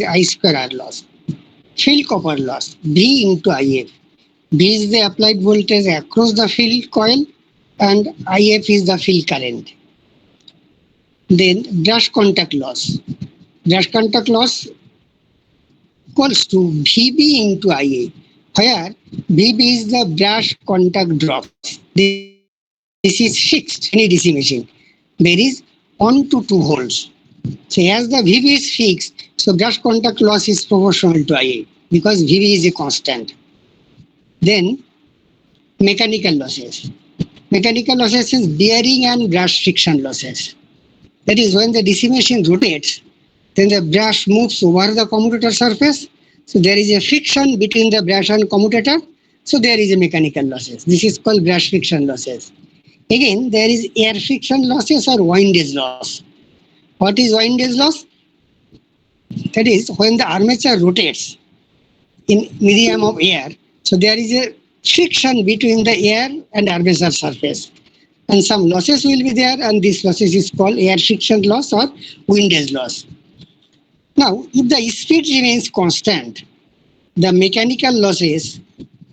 I square R loss. Field copper loss, V into IF. V is the applied voltage across the field coil and IF is the field current. Then brush contact loss. Brush contact loss equals to VB into IA, where VB is the brush contact drop. This is fixed in any DC machine. There is 1 to 2 volts. So as the VB is fixed, so brush contact loss is proportional to IA because VB is a constant. Then mechanical losses. Mechanical losses is bearing and brush friction losses. That is when the DC machine rotates, then the brush moves over the commutator surface. So there is a friction between the brush and commutator. So there is a mechanical losses. This is called brush friction losses. Again, there is air friction losses or windage loss. What is windage loss? That is when the armature rotates in medium of air. So there is a friction between the air and armature surface. And some losses will be there, and this losses is called air friction loss or windage loss. Now, if the speed remains constant, the mechanical losses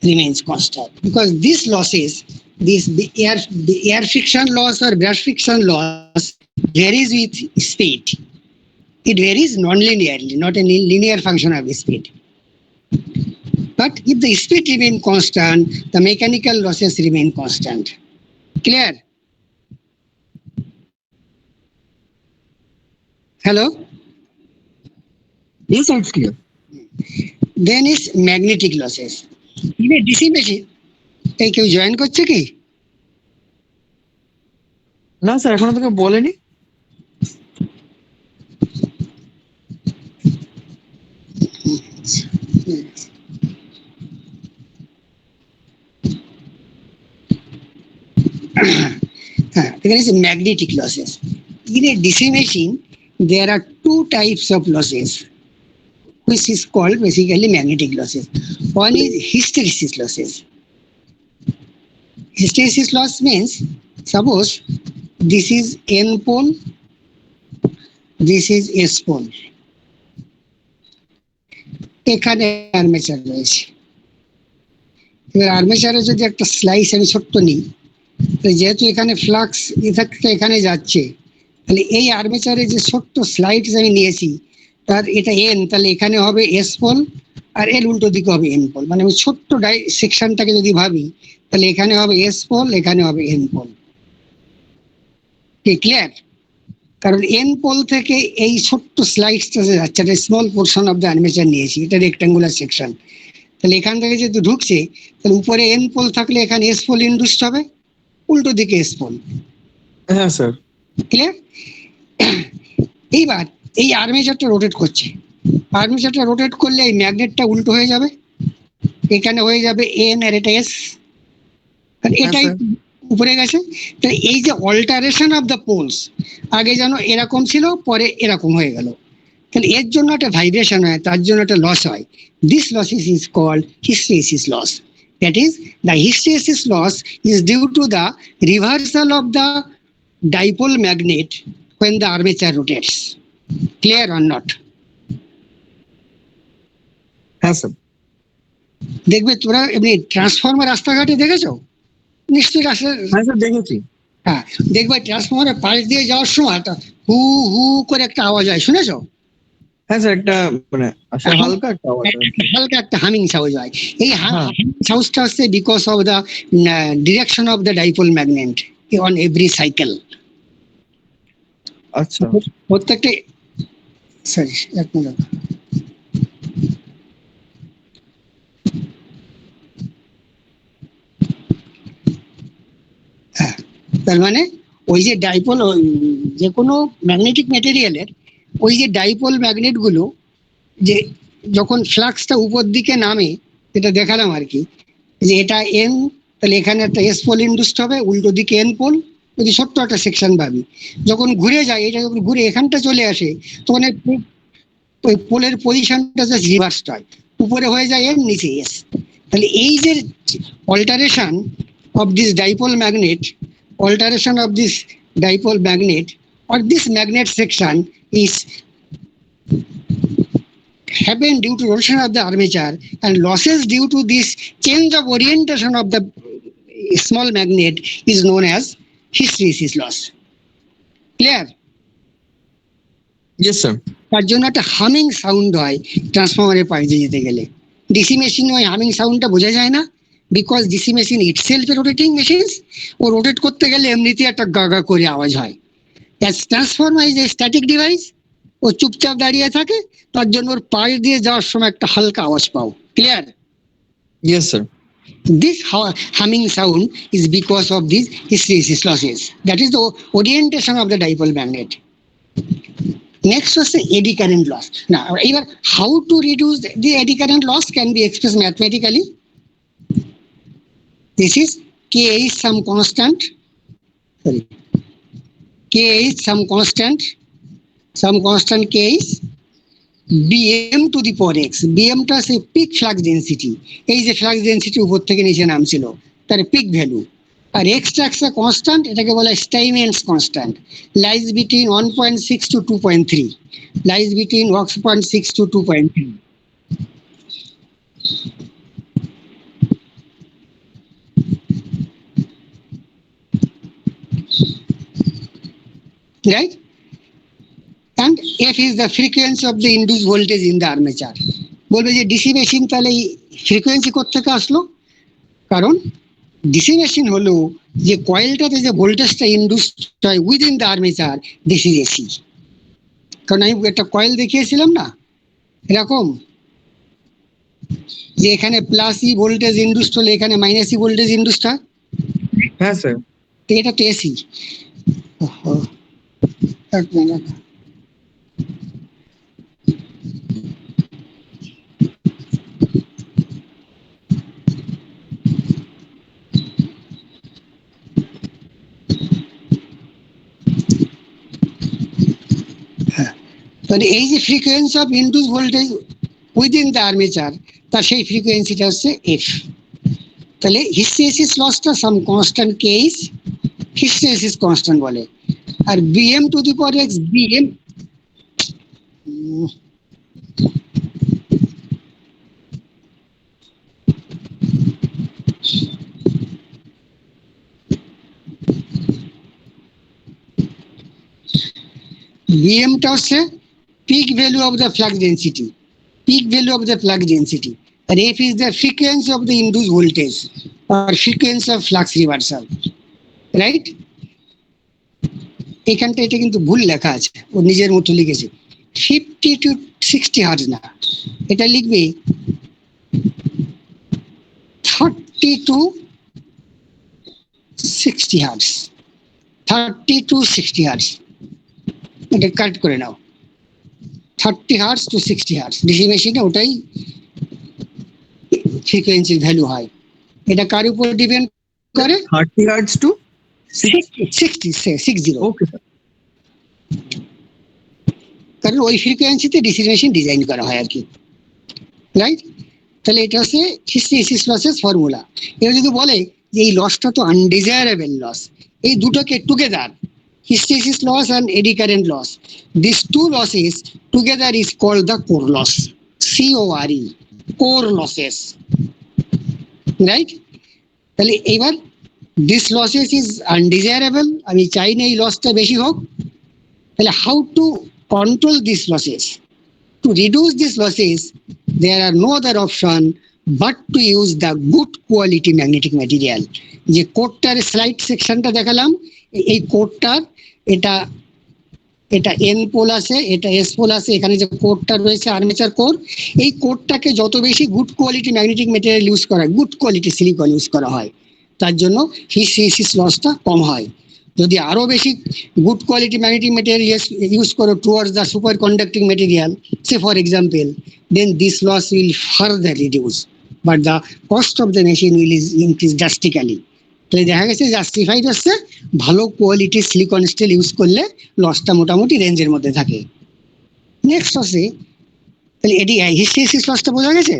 remains constant because these losses, the air friction loss or brush friction loss varies with speed. It varies non-linearly, not a linear function of speed. But if the speed remains constant, the mechanical losses remain constant. Clear? Hello? Yes, it's clear. Then is magnetic losses. In a DC machine, এই কেউ join করছে কি? না sir, এখনো তোকে বলেনি। There is magnetic losses. In a DC machine, there are two types of losses, which is called basically magnetic losses. One is hysteresis losses. Hysteresis loss means, suppose this is N pole, this is S pole. এখানে armature রয়েছে। এবার আর্মেচারে যদি একটা slice আমি ছোট্ট নিই, যেহেতু এখানে ফ্লাক্স এখানে যাচ্ছে, তাহলে এই আর্মেচারে যে ছোট্ট স্লাইডস আমি নিয়েছি তার এটা এন, তাহলে এখানে হবে এস পোল আর এর উল্টো দিকে হবে এন পোল। মানে আমি ছোট্ট সেকশনটাকে যদি ভাবি তাহলে এখানে হবে এস পোল, এখানে হবে এন পোল। ক্লিয়ার? কারণ এন পোল থেকে এই ছোট্ট স্লাইডসটা যাচ্ছে, একটা small portion of the armature নিয়েছি, এটা রেক্টাঙ্গুলার সেকশন। তাহলে এখান থেকে যেহেতু ঢুকছে, তাহলে উপরে এন পোল থাকলে এখানে এস পোল ইন্ডুসড হবে, উল্টো দিকে এস পোল। হ্যাঁ স্যার। ক্লিয়ার? এইবার এই আর্মেচারটা রোটেট করছে, আর্মেচারটা রোটেট করলে এই ম্যাগনেটটা উল্টো হয়ে যাবে, এখানে হয়ে যাবে এন আর এটা এস, এটাই উপরে গেছে। তাহলে এই যে অল্টারেশন অফ দ্য পোলস, আগে যেন এরকম ছিল পরে এরকম হয়ে গেল, তাহলে এর জন্য একটা ভাইব্রেশন হয়, তার জন্য একটা লস হয়। This losses is called hysteresis loss. That is, the hysteresis loss is due to the reversal of the dipole magnet when the armature rotates. Clear or not? হ্যাঁ স্যার। দেখবে তোরা এমনি ট্রান্সফরমার রাস্তাঘাটে দেখেছো নিশ্চয়ই? দেখেছি। হ্যাঁ, দেখবে ট্রান্সফরমারের পাশ দিয়ে যাওয়ার সময় একটা হু হু করে একটা আওয়াজ হয়, শুনেছো? হ্যাঁ স্যার, একটা মানে হালকা একটা আওয়াজ, হালকা একটা হামিং সাউন্ড হয়। এই সাউন্ডটা হচ্ছে because of the direction of the dipole magnet on every cycle. আচ্ছা, প্রত্যেকটা সরি এক মিনিট। তার মানে ওই যে ডাইপোল, যে কোনো ম্যাগনেটিক ম্যাটেরিয়ালের ওই যে ডাইপোল ম্যাগনেট গুলো যে যখন ফ্লাক্সটা উপর দিকে নামে, এটা দেখালাম আর কি, যে এটা এন, তাহলে এখানে একটা এস পোল ইন্ডুসড হবে, উল্টো দিকে এন পোল, যদি ছোট্ট একটা সেকশন ভাবি, যখন ঘুরে যায়, এটা যখন ঘুরে এখানটা চলে আসে, তখন ওই পোলের পজিশনটা জাস্ট রিভার্সড হয়, উপরে হয়ে যায় এন, নিচে এস। তাহলে এই যে alteration of this dipole magnet, alteration of this dipole magnet or this magnet section is happen due to rotation of the armature and losses due to this change of orientation of the small magnet is known as hysteresis loss. Clear? Yes, sir. তার জন্য একটা humming sound হয় ট্রান্সফরমারের পাশে যেতে গেলে। DC মেশিনে ওই হামিং সাউন্ডটা বোঝা যায় না, because DC machine itself rotating machine, ও রোটেট করতে গেলে এমনিতে একটা গা করে আওয়াজ হয়। Transformer is a static device, ও চুপচাপ দাঁড়িয়ে থাকে, তার জন্য ওর পাশ দিয়ে যাওয়ার সময় একটা হালকা আওয়াজ পাও। Clear? Yes, sir. This humming sound is because of these hysteresis losses. That is the orientation of the dipole magnet. Next was the eddy current loss. Now, even how to reduce the eddy current loss can be expressed mathematically. This is K is some constant. Sorry. K is some constant. Some constant K is Bm to the power x. Bm টা সে pick flux density, এই যে flux density উপর থেকে নিচে নামছিল তার peak value, আর extra একটা কনস্ট্যান্ট, এটাকে বলা হয় Steinmetz's constant, lies between 1.6 to 2.3, lies between 1.6 to 2.3. Right? And F is the frequency of the induced voltage in the armature. বলবে যে ডিসি মেশিন তাহলে এই ফ্রিকোয়েন্সি কোত্থেকে আসলো? কারণ ডিসি মেশিন হলো যে কয়েলটাতে যে ভোল্টেজটা ইন্ডিউসড হয় within the armature, this is AC. কারণ আমি একটা কয়েল দেখিয়েছিলাম না এরকম, যে এখানে প্লাস ই ভোল্টেজ ইন্ডিউসড হলে এখানে মাইনাস ই ভোল্টেজ ইন্ডিউসড হয়। হ্যাঁ স্যার। তো এটা তো এসি। এক মিনিট, তাহলে এই যে frequency of induced voltage within the armature, তার সেই ফ্রিকোয়েন্সিটা হচ্ছে এফ। তাহলে হিস্টেরেসিস লসটা some constant K is hysteresis constant বলে। আর BM to the power X, BM বিএমটা হচ্ছে peak value of the flux density, peak value of the flux density, and F is the frequency of the induced voltage or frequency of flux reversal. Right? এখানটা এটা কিন্তু ভুল লেখা আছে, ও নিজের মতো লিখেছে 50 to 60 হার্জ না, এটা লিখবে 30 to 60 হার্জ, 30 to 60 হার্জ, এটা কারেক্ট করে নাও। 30 হার্জ টু 60 হার্জ ডিসি মেশিনে ওটাই ফ্রিকোয়েন্সির ভ্যালু হয়। এটা কার উপর ডিপেন্ড করে? 30 হার্টজ টু 60। Okay sir. কারণ ওই ফ্রিকোয়েন্সিতে ডিসি মেশিন ডিজাইন করা হয় আর কি। রাইট? তাহলে এটা হচ্ছে হিস্টেরেসিস লসের ফর্মুলা। এবার যদি বলে যে এই লসটা তো আনডিজায়ারেবল লস, এই দুটোকে together, hysteresis loss and eddy current loss, these two losses together is called the core loss, CORE, core losses. Right? তাহলে এবার this losses is undesirable, আমি চাই না এই লসটা বেশি হোক। তাহলে how to control these losses? To reduce these losses, there are no other option but to use the good quality magnetic material. যে কোডটার স্লাইড সেকশনটা দেখালাম, এই কোডটার এটা এটা এন পোল আছে, এটা এস পোল আছে, এখানে যে কোডটা রয়েছে আর্মেচার কোর, এই কোডটাকে যত বেশি good quality magnetic material use করা হয়, গুড কোয়ালিটি সিলিকন ইউজ করা হয়, তার জন্য হিস্টেরেসিস লসটা কম হয়। যদি আরো বেশি good quality magnetic material use করো towards the super conducting material, say for example, then this loss will further reduce, but the cost of the machine will increase drastically. তাহলে দেখা গেছে জাস্টিফাইড হচ্ছে ভালো কোয়ালিটির সিলিকন স্টিল ইউজ করলে লসটা মোটামুটি রেঞ্জের মধ্যে থাকে। নেক্সট হচ্ছে, তাহলে এটি হিস্টেরেসিস লসটা বোঝা গেছে?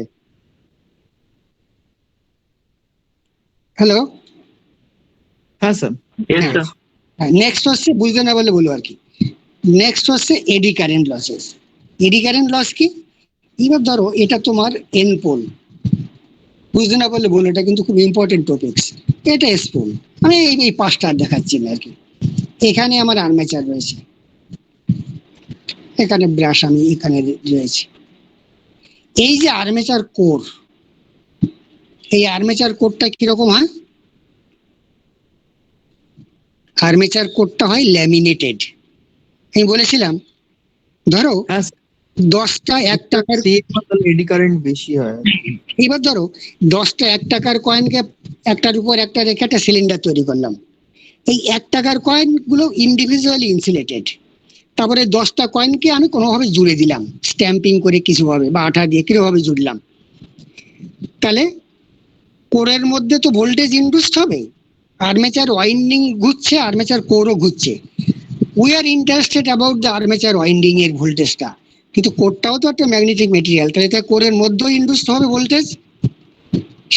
হ্যালো? হ্যাঁ স্যার। নেক্সট হচ্ছে বুঝতে না বলে বলবো আর কি। নেক্সট হচ্ছে eddy current losses. Eddy current loss কি? এবার ধরো এটা তোমার এন পোল, বুঝতে না পারলে বলো, এটা কিন্তু খুব ইম্পর্টেন্ট টপিকস। এটা এস পোল, আমি এই পাঁচটা আর দেখাচ্ছি না আর কি। এখানে আমার আর্মেচার রয়েছে, এখানে ব্রাশ আমি এখানে রয়েছে। এই যে আর্মেচার কোর, এই আর্মেচার কোরটা কিরকম হয়? আর্মেচার কোরটা হয় ল্যামিনেটেড। আমি বলেছিলাম ধরো হ্যাঁ 10টা 1 টাকার, এডি কারেন্ট বেশি হয়। এবার ধরো 10টা 1 টাকার কয়েনকে একটার উপর একটা রেখে একটা সিলিন্ডার তৈরি করলাম। এই 1 টাকার কয়েন গুলো ইন্ডিভিজুয়ালি ইনসুলেটেড। তারপরে 10টা কয়েনকে আমি কোনোভাবে জুড়ে দিলাম, স্ট্যাম্পিং করে কিছুভাবে বা আঠা দিয়ে কিভাবে জুড়লাম। তাহলে কোরের মধ্যে তো ভোল্টেজ ইন্ডিউসড হবে, আর্মেচার ওয়াইন্ডিং ঘুরছে, আর্মেচার কোরও ঘুরছে। We are interested about the armature winding এর ভোল্টেজটা, কিন্তু কোরটাও তো একটা ম্যাগনেটিক মেটেরিয়াল, তাহলে তাই কোরের মধ্যেও ইন্ডিউসড হবে ভোল্টেজ,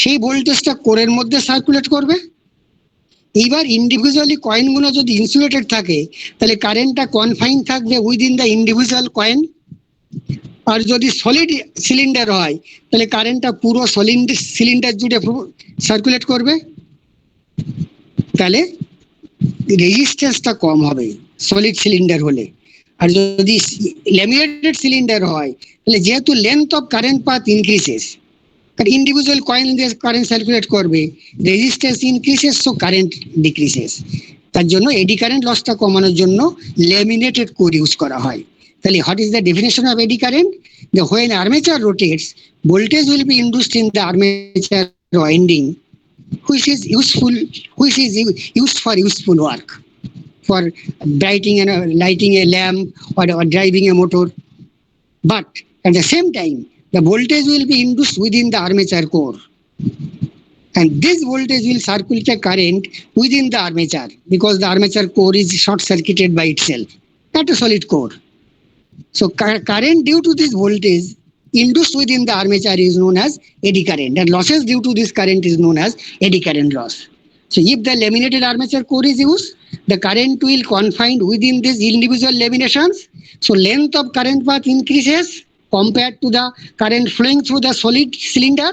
সেই ভোল্টেজটা কোরের মধ্যে সার্কুলেট করবে। এইবার ইন্ডিভিজুয়ালি কয়েনগুলো যদি ইনসুলেটেড থাকে তাহলে কারেন্টটা কনফাইন থাকবে উইদিন দ্য ইন্ডিভিজুয়াল কয়েন। আর যদি সলিড সিলিন্ডার হয় তাহলে কারেন্টটা পুরো সলিড সিলিন্ডার জুড়ে সার্কুলেট করবে, তাহলে রেজিস্ট্যান্সটা কম হবে সলিড সিলিন্ডার হলে। আর যদি ল্যামিনেটেড সিলিন্ডার হয় তাহলে যেহেতু length of current path increases, individual coin দিয়ে কারেন্ট সার্কুলেট করবে, resistance increases, so current decreases. তার জন্য এডি কারেন্ট লসটা কমানোর জন্য ল্যামিনেটেড কোর ইউজ করা হয়। তাহলে what is the definition of eddy current? The when armature rotates, voltage will be induced in the armature winding, which is used for useful work, for lighting a lamp or driving a motor. But at the same time, the voltage will be induced within the armature core, and this voltage will circulate a current within the armature because the armature core is short circuited by itself. That's a solid core. So current due to this voltage induced within the armature is known as eddy current, and losses due to this current is known as eddy current loss. So if the laminated armature core is used, the current will confined within these individual laminations. So length of current path increases compared to the current flowing through the solid cylinder.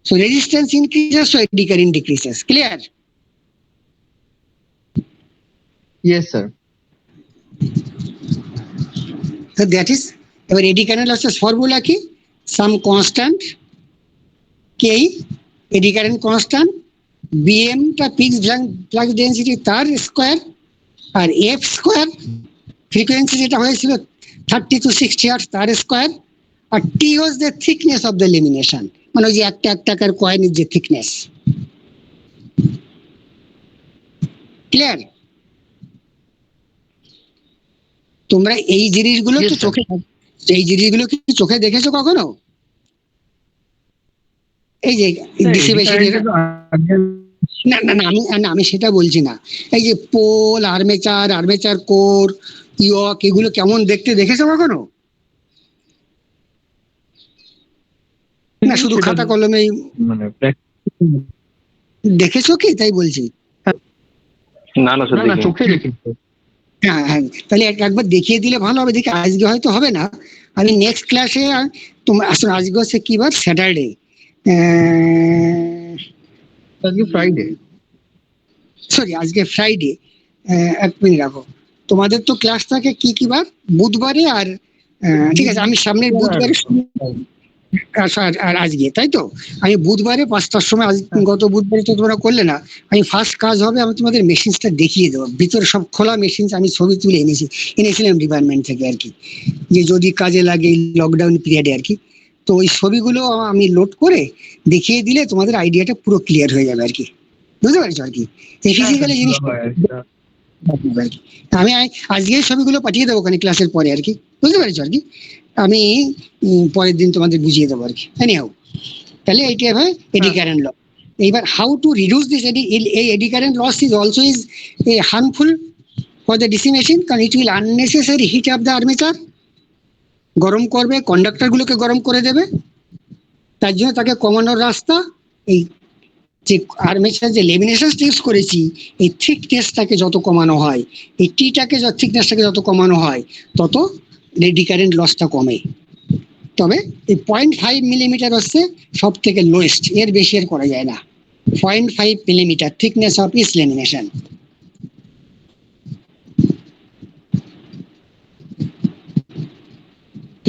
So resistance increases, so eddy current decreases. Clear? Yes sir. So that is, এবার eddy current লসের formula কি? Some constant K, eddy current constant, BM টা fixed flux density তার square, আর F square frequency যেটা হয়েছিল 30 to 60 hertz তার square, আর T was the thickness of the lamination, মানে ওই যে 1 টাকার কয়েনের যে থিকনেস। ক্লিয়ার? তোমরা এই জিনিসগুলো তো চোখে, এই জিনিসগুলো কি চোখে দেখেছো কখনো? এই যে না না না, আমি সেটা বলছি না। এই যে পোল, আর্মেচার, আর্মেচার কোর, ইয়ক, এগুলো কেমন দেখতে দেখেছো কখনো? না শুধু খাতা কলমে মানে দেখেছো কি, তাই বলছি। না না না চোখে দেখেছি। হ্যাঁ হ্যাঁ, তাহলে একবার দেখিয়ে দিলে ভালো হবে। দেখি আজকে হয়তো হবে না, আমি নেক্সট ক্লাসে তোমার আসলে আজকে হচ্ছে কি বার? স্যাটারডে, আজকে ফ্রাইডে, সরি আজকে ফ্রাইডে। 1 মিনিট রাখো, তোমাদের তো ক্লাস থাকে কি কি বার? বুধবারে আর ঠিক আছে, আমি সামনের বুধবারে আর আজকে, তাই তো আমি বুধবারে 5টার সময়, গত বুধবারে তো তোমরা করলে না, আমি ফার্স্ট কাজ হবে আমি তোমাদের মেশিনটা দেখিয়ে দেবো। ভিতরে সব খোলা মেশিন, আমি ছবি তুলে এনেছিলাম ডিপার্টমেন্ট থেকে আর কি, যে যদি কাজে লাগে লকডাউন পিরিয়ডে আর কি। তো ওই ছবিগুলো আমি লোড করে দেখিয়ে দিলে তোমাদের আইডিয়াটা পুরো ক্লিয়ার হয়ে যাবে আর কি, বুঝতে পারছো আর কি। এই ফিজিক্যালি জিনিস আমি আজকে ছবিগুলো পাঠিয়ে দেবো ওখানে ক্লাসের পরে আর কি, বুঝতে পারছো আর কি। আমি পরের দিন তোমাদের বুঝিয়ে দেবো আর কি। এনিহাউ, তাহলে এইটা হয় এডি কারেন্ট লস। এইবার how to reduce this eddy current loss is also is harmful for the DC machine, কারণ it will unnecessary heat up the armature, গরম করবে, কন্ডাক্টর গুলোকে গরম করে দেবে। তার জন্য তাকে কমানোর রাস্তা, এই যে আর্মেচার যে লেমিনেশন ইউজ করেছি, এই থিকনেসটাকে যত কমানো হয়, এই টিটাকে থিকনেসটাকে যত কমানো হয়, তত এডি কারেন্ট লসটা কমে। তবে এই 0.5 মিলিমিটার হচ্ছে সব থেকে লোয়েস্ট, এর বেশি আর করা যায় না। 0.5 millimetre thickness of is lamination.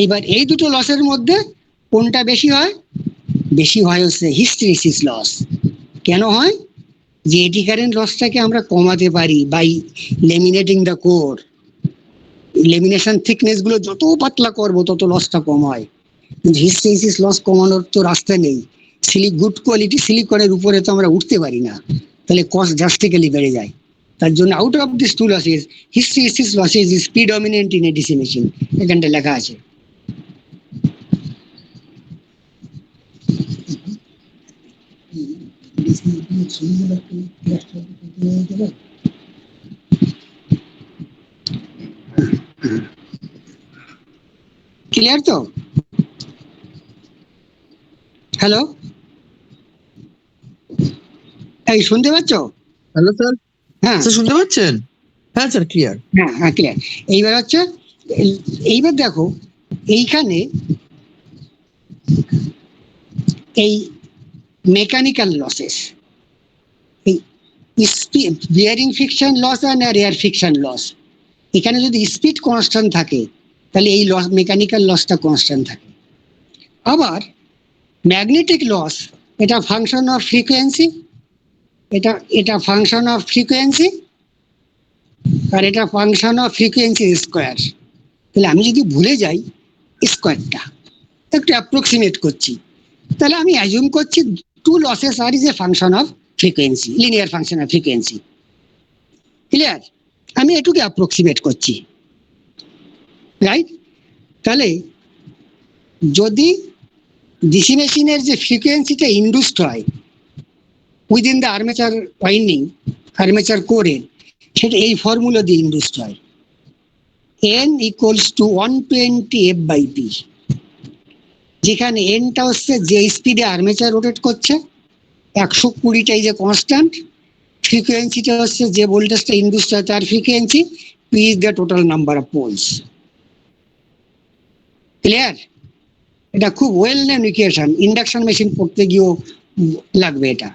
এবার এই দুটো লসের মধ্যে কোনটা বেশি হয়? বেশি হয় হচ্ছে হিস্টেরিসিস লস। কেন হয়? যে এডি কারেন্ট লসটাকে আমরা কমাতে পারি by laminating the core. Lamination thickness গুলো যত পাতলা করবো তত লসটা কম হয়, কিন্তু হিস্টেরিসিস লস কমানোর তো রাস্তা নেই। গুড কোয়ালিটি সিলিকনের উপরে তো আমরা উঠতে পারি না, তাহলে কস্ট ড্রাস্টিক্যালি বেড়ে যায়। তার জন্য out of this two losses hysteresis losses is predominant in a DC machine, এখানটা লেখা আছে। ক্লিয়ার তো? হ্যালো, এই শুনতে পাচ্ছ? হ্যালো স্যার, হ্যাঁ স্যার শুনতে পাচ্ছেন? হ্যাঁ স্যার, ক্লিয়ার। হ্যাঁ হ্যাঁ ক্লিয়ার। এইবার হচ্ছে, এইবার দেখো এইখানে এই মেকানিক্যাল লসেস, এই বিয়ারিং ফ্রিকশন লস আর এয়ার ফ্রিকশন লস, এখানে যদি স্পিড কনস্ট্যান্ট থাকে তাহলে এই লস মেকানিক্যাল লসটা কনস্ট্যান্ট থাকে। আবার ম্যাগনেটিক লস, এটা ফাংশন অফ ফ্রিকোয়েন্সি, এটা এটা ফাংশন অফ ফ্রিকোয়েন্সি, আর এটা ফাংশন অফ ফ্রিকোয়েন্সি স্কোয়ার। তাহলে আমি যদি ভুলে যাই স্কোয়ারটা, একটু অ্যাপ্রক্সিমেট করছি, তাহলে আমি অ্যাজিউম করছি two losses are is a function of frequency, linear function of frequency. Clear? আমি এটুকু অ্যাপ্রক্সিমেট করছি, রাইট? তাহলে যদি ডিসি মেশিনের যে ফ্রিকোয়েন্সিটা ইন্ডুসড হয় within the armature winding, armature কোরে, সেটা এই ফর্মুলা দিয়ে ইন্ডুসড হয়, n ইকুয়ালস টু 120 f/p, যেখানে nটা হচ্ছে যে স্পিডে আর্মেচার রোটেট করছে, 120টাই যে কনস্ট্যান্ট, ফ্রিকোয়েন্সিটা হচ্ছে যে ভোল্টেজটা ইন্ডুসড হয় তার frequency, p is the total number of poles. Clear? এটা খুব ওয়েল নেন ইকুয়েশন, ইন্ডাকশন মেশিন পড়তে গিয়েও লাগবে এটা।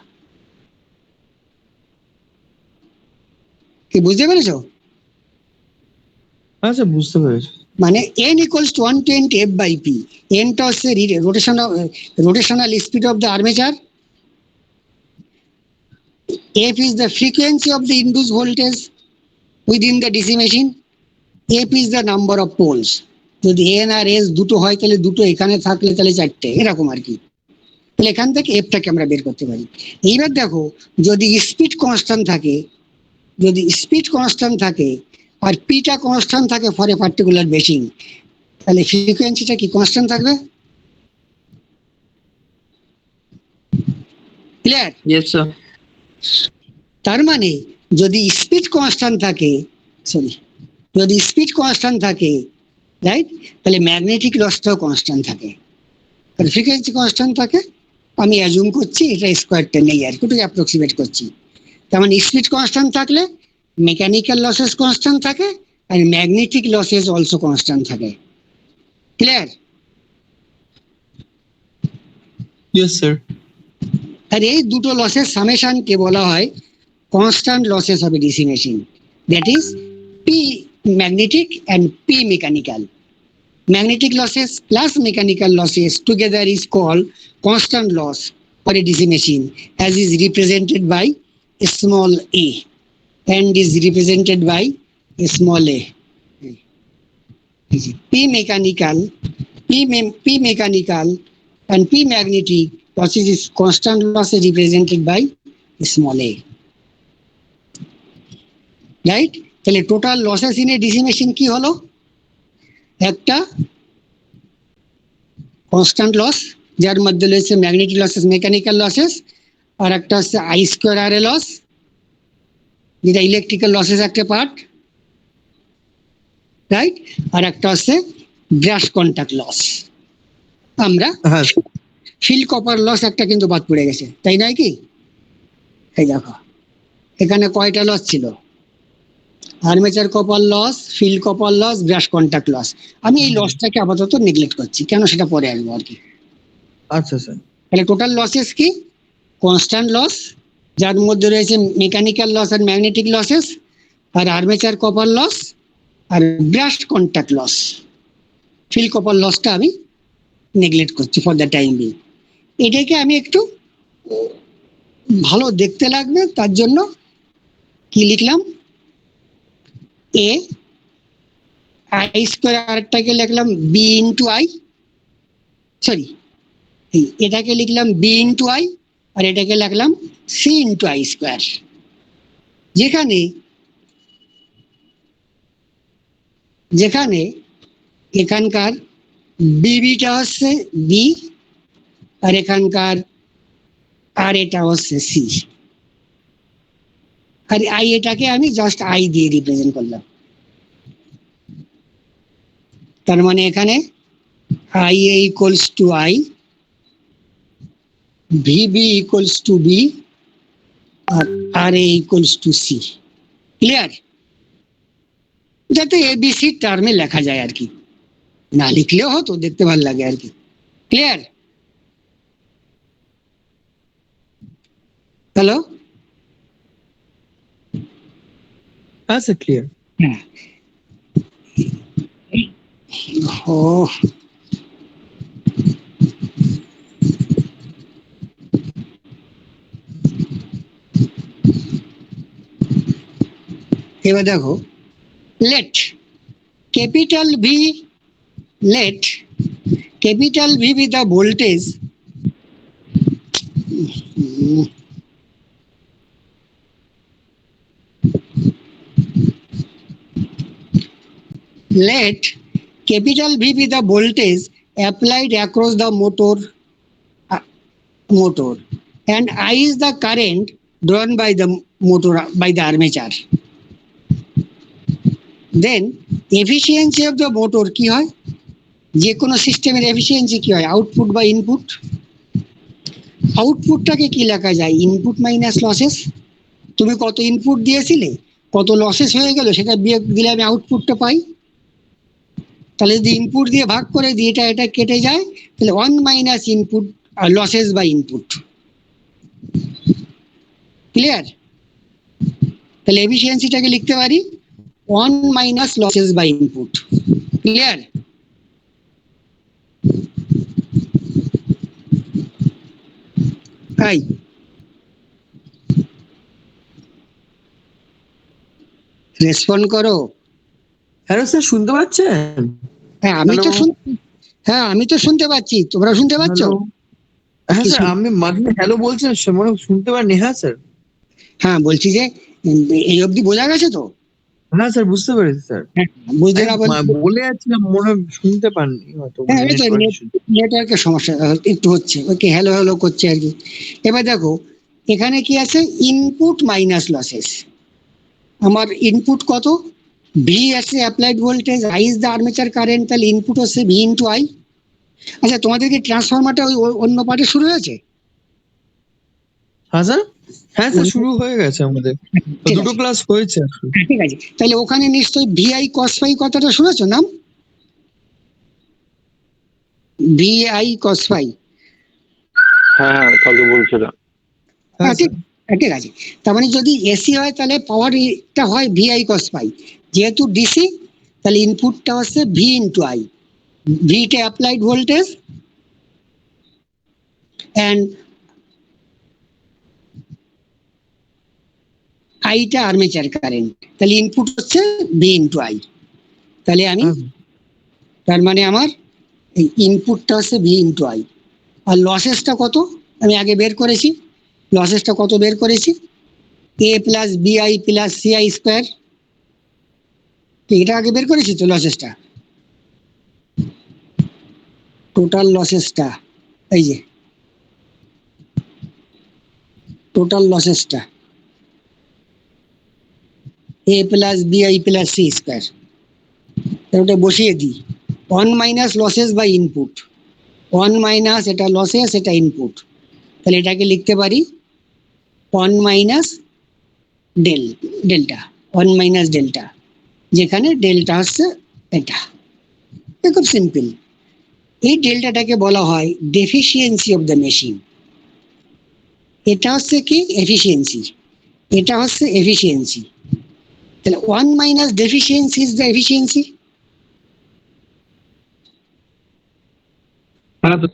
কি বুঝতে পেরেছো? হ্যাঁ স্যার, বুঝতে পেরেছি। মানে n ইকুয়ালস টু 120 f/p, nটা হচ্ছে rotational speed of the armature, f is the frequency of the induced voltage within the DC machine, f is the number of poles। যদি n আর s দুটো হয় তাহলে দুটো এখানে থাকলে তাহলে চারটে, এরকম আর কি। তাহলে এখান থেকে এফটাকে আমরা বের করতে পারি। এইবার দেখো যদি স্পিড কনস্ট্যান্ট থাকে, যদি স্পিড কনস্ট্যান্ট থাকে আর পিটা কনস্ট্যান্ট থাকে ফর এ পার্টিকুলার মেশিন, তাহলে ফ্রিকোয়েন্সিটা কি কনস্ট্যান্ট থাকবে? ক্লিয়ার? Yes sir. তার মানে যদি স্পিড কনস্ট্যান্ট থাকে, সরি, যদি স্পিড কনস্ট্যান্ট থাকে, রাইট, তাহলে ম্যাগনেটিক লসটাও কনস্ট্যান্ট থাকে, আর ফ্রিকোয়েন্সি কনস্ট্যান্ট থাকে। আমি অ্যাজুম করছি, এটা স্কোয়ারটা নেই আর কি, একটু অ্যাপ্রক্সিমেট করছি। তার মানে স্পিড কনস্ট্যান্ট থাকলে মেকানিক্যাল লসেস কনস্ট্যান্ট থাকে আর ম্যাগনেটিক লসেস অলসো কনস্ট্যান্ট থাকে। ক্লিয়ার? Yes sir. আর এই দুটো লসের সামেশনকে বলা হয় constant losses of a DC machine, that is P magnetic and P mechanical. Magnetic losses plus mechanical losses together is called constant loss for a DC machine, as is represented by a small a and is represented by a small a. P mechanical and P magnetic losses is constant loss is represented by small a. Right? তাহলে total losses in a DC machine কি হলো? একটা constant loss যার মধ্যে রয়েছে magnetic losses, mechanical losses, আর একটা হচ্ছে I square R A loss, যেটা ইলেকট্রিক্যাল লসেস একটা পার্ট, রাইট, আর একটা হচ্ছে ব্রাশ কন্টাক্ট লস। আমরা হ্যাঁ ফিল্ড কপার লস একটা কিন্তু বাদ পড়ে গেছে, তাই নয় কি? এই দেখো এখানে কয়টা লস ছিল? Armature copper loss, field copper loss, brush contact loss. আমি এই লসটাকে আপাতত নেগলেক্ট করছি, কেন সেটা পরে আসবো আর কি। আচ্ছা স্যার। তাহলে টোটাল লসেস কি? কনস্ট্যান্ট লস, যার মধ্যে রয়েছে মেকানিক্যাল লস আর ম্যাগনেটিক লসেস, আর আর্মেচার কপার লস, আর brush contact loss. Field copper লসটা আমি নেগলেক্ট করছি ফর দ্য টাইম বিং। এটাকে আমি একটু ভালো দেখতে লাগবে, তার জন্য কি লিখলাম, এ আই স্কোয়ার, আরেকটাকে লিখলাম বি ইন্টু আই, সরি এটাকে লিখলাম বি ইন্টু আই, আর এটাকে লিখলাম সি ইন্টু আই স্কোয়ার। যেখানে যেখানে এখানকার বিবিটা হচ্ছে বি, আর এখানকার আর এটা হচ্ছে সি, আর আই এটাকে আমি জাস্ট আই দিয়ে রিপ্রেজেন্ট করলাম। তার মানে এখানে I A equals to I, VB equals to B, আর R A equals to C. Clear? যাতে এবিসি টার্মে লেখা যায় আর কি, না লিখলেও হতো, দেখতে ভালো লাগে আর কি। ক্লিয়ার? হ্যালো? হ্যাঁ স্যার, ক্লিয়ার। হ্যাঁ। ও এবার দেখো, let capital V, let capital V be the voltage, let capital V be the voltage applied across the motor, and I is the current drawn by the motor, by the armature. Then efficiency of the motor কি হয়? যে কোনো সিস্টেমের efficiency কি হয়? Output বা input. আউটপুটটাকে কি লেখা যায়? Input minus losses. তুমি কত ইনপুট দিয়েছিলে, কত লসেস হয়ে গেল, সেটা বিয়োগ দিলে আমি আউটপুটটা পাই। তাহলে যদি ইনপুট দিয়ে ভাগ করে দিই, এটা এটা কেটে যায়, তাহলে 1 minus input losses by input. Clear? তাহলে এফিসিয়েন্সিটাকে লিখতে পারি 1 minus losses by input. Clear? তাই রেসপন্ড করো। হ্যালো স্যার, শুনতে পাচ্ছেন? হ্যাঁ আমি তো হ্যাঁ আমি তো শুনতে পাচ্ছি, তোমরা শুনতে পাচ্ছ? হ্যাঁ স্যার, আমি মাঝে হ্যালো বলছেন, মনে শুনতে পারিনি। হ্যাঁ স্যার। হ্যাঁ বলছি যে এই অবধি বোঝা গেছে তো? হ্যাঁ স্যার, বুঝতে পেরেছি স্যার। বুঝতে না বলে যাচ্ছিলাম, মনে শুনতে পাননি হয়তো। হ্যাঁ নেটওয়ার্কের সমস্যা একটু হচ্ছে, ওকে হ্যালো হ্যালো করছে আর কি। এবার দেখো এখানে কি আছে, ইনপুট মাইনাস লসেস। আমার ইনপুট কত? ভি আছে applied voltage, I is the armature current, তাহলে ইনপুট হচ্ছে ভি ইন্টু আই। আচ্ছা তোমাদের কি ট্রান্সফরমারটা ওই অন্য পার্টে শুরু হয়েছে? হ্যাঁ স্যার, হ্যাঁ স্যার, শুরু হয়ে গেছে আমাদের, দুটো ক্লাস হয়েছে। ঠিক আছে, তাহলে ওখানে নিশ্চয়ই ভিআই কস ফাই কথাটা শুনেছো নাম? VI cos phi. হ্যাঁ কালকে বলছিলাম। ঠিক আছে, তার মানে যদি এসি হয় তাহলে পাওয়ারটা হয় ভিআই কস ফাই, যেহেতু ডিসি তাহলে ইনপুটটা হচ্ছে V into I. Vita applied voltage and আইটা আর্মেচার কারেন্ট, তাহলে ইনপুট হচ্ছে ভি ইন্টু আই। তাহলে আমি তার মানে আমার এই ইনপুটটা হচ্ছে ভি ইন্টু আই, আর লসেসটা কত আমি আগে বের করেছি। লসেসটা কত বের করেছি? এ plus BI plus CI square, এটা আগে বের করেছি তো লসেসটা। টোটাল লসেসটা এই যে টোটাল লসেসটা A plus BI plus C square, ওটা বসিয়ে দিই। 1 minus losses by input, 1 minus এটা লসেস, এটা ইনপুট, তাহলে এটাকে লিখতে পারি 1 minus delta. One minus delta, যেখানে ডেল্টা হচ্ছে এটা। খুব সিম্পল। এই ডেল্টাটাকে বলা হয় ডেফিসিয়েন্সি অফ দ্য মেশিন। এটা হচ্ছে কি এফিসিয়েন্সি, এটা হচ্ছে এফিসিয়েন্সি। তাহলে one minus deficiency is the efficiency. হ্যাঁ তো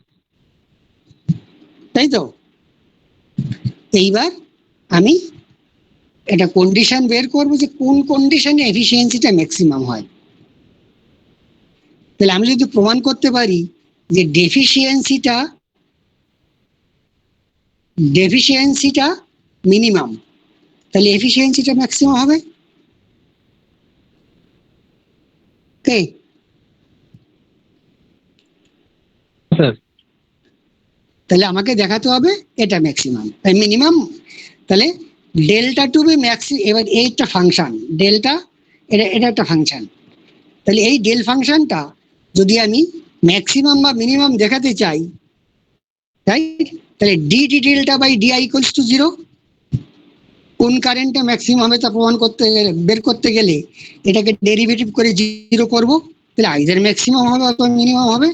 তাই তো? এইবার আমি একটা কন্ডিশন বের করবো যে কোন কন্ডিশনে এফিসিয়েন্সিটা ম্যাক্সিমাম হয়। তাহলে আমি যদি প্রমাণ করতে পারি যে ডেফিসিয়েন্সিটা মিনিমাম, তাহলে এফিসিয়েন্সিটা ম্যাক্সিমাম হবে। ওকে, স্যার। তাহলে আমাকে দেখাতে হবে এটা ম্যাক্সিমাম মিনিমাম। তাহলে ডেল্টা টু বি ম্যাক্সি, এবার এই একটা ফাংশন ডেল্টা, এটা একটা ফাংশন। তাহলে এই ডেল ফাংশনটা যদি আমি ম্যাক্সিমাম বা মিনিমাম দেখাতে চাই, রাইট, তাহলে D D delta by DI equals to 0। কোন কারেন্টটা ম্যাক্সিমাম হবে তা প্রমাণ করতে গেলে, বের করতে গেলে এটাকে ডেরিভেটিভ করে 0 করব। তাহলে আইদার ম্যাক্সিমাম হবে অথবা মিনিমাম হবে।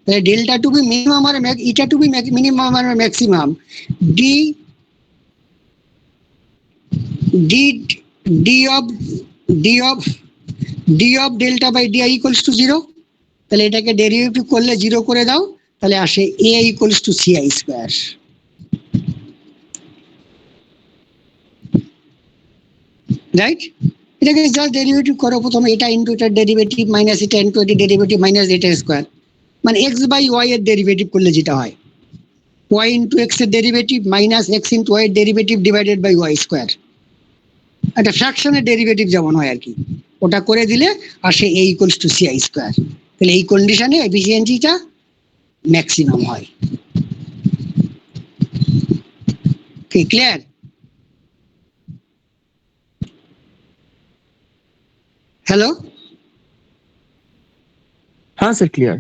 তাহলে ডেল্টা টু বি মিনিমাম আর ইটা টু বি মিনিমাম আর maximum, D D D of D of D of delta by DI equals to 0। তাহলে এটাকে ডেরিভেটিভ করলে 0 করে দাও, তাহলে আসে A equals to C I square. Right, এটাকে জাস্ট ডেরিভেটিভ করো প্রথমে, এটা ইনটু এটার ডেরিভেটিভ মাইনাস এটা ইনটু এটার ডেরিভেটিভ মাইনাস এটা স্কোয়ার, মানে এক্স বাই ওয়াই এর ডেরিভেটিভ করলে যেটা হয় ওয়াই ইনটু এক্স এর derivative minus X into Y এর derivative divided by Y square. একটা ফ্র্যাকশনের ডেরিভেটিভ যেমন হয় আর কি, ওটা করে দিলে আসে A equals to C I square. তাহলে এই কন্ডিশনে এফিসিয়েন্সিটা ম্যাক্সিমাম হয়। ক্লিয়ার? হ্যালো, হ্যাঁ sir, clear.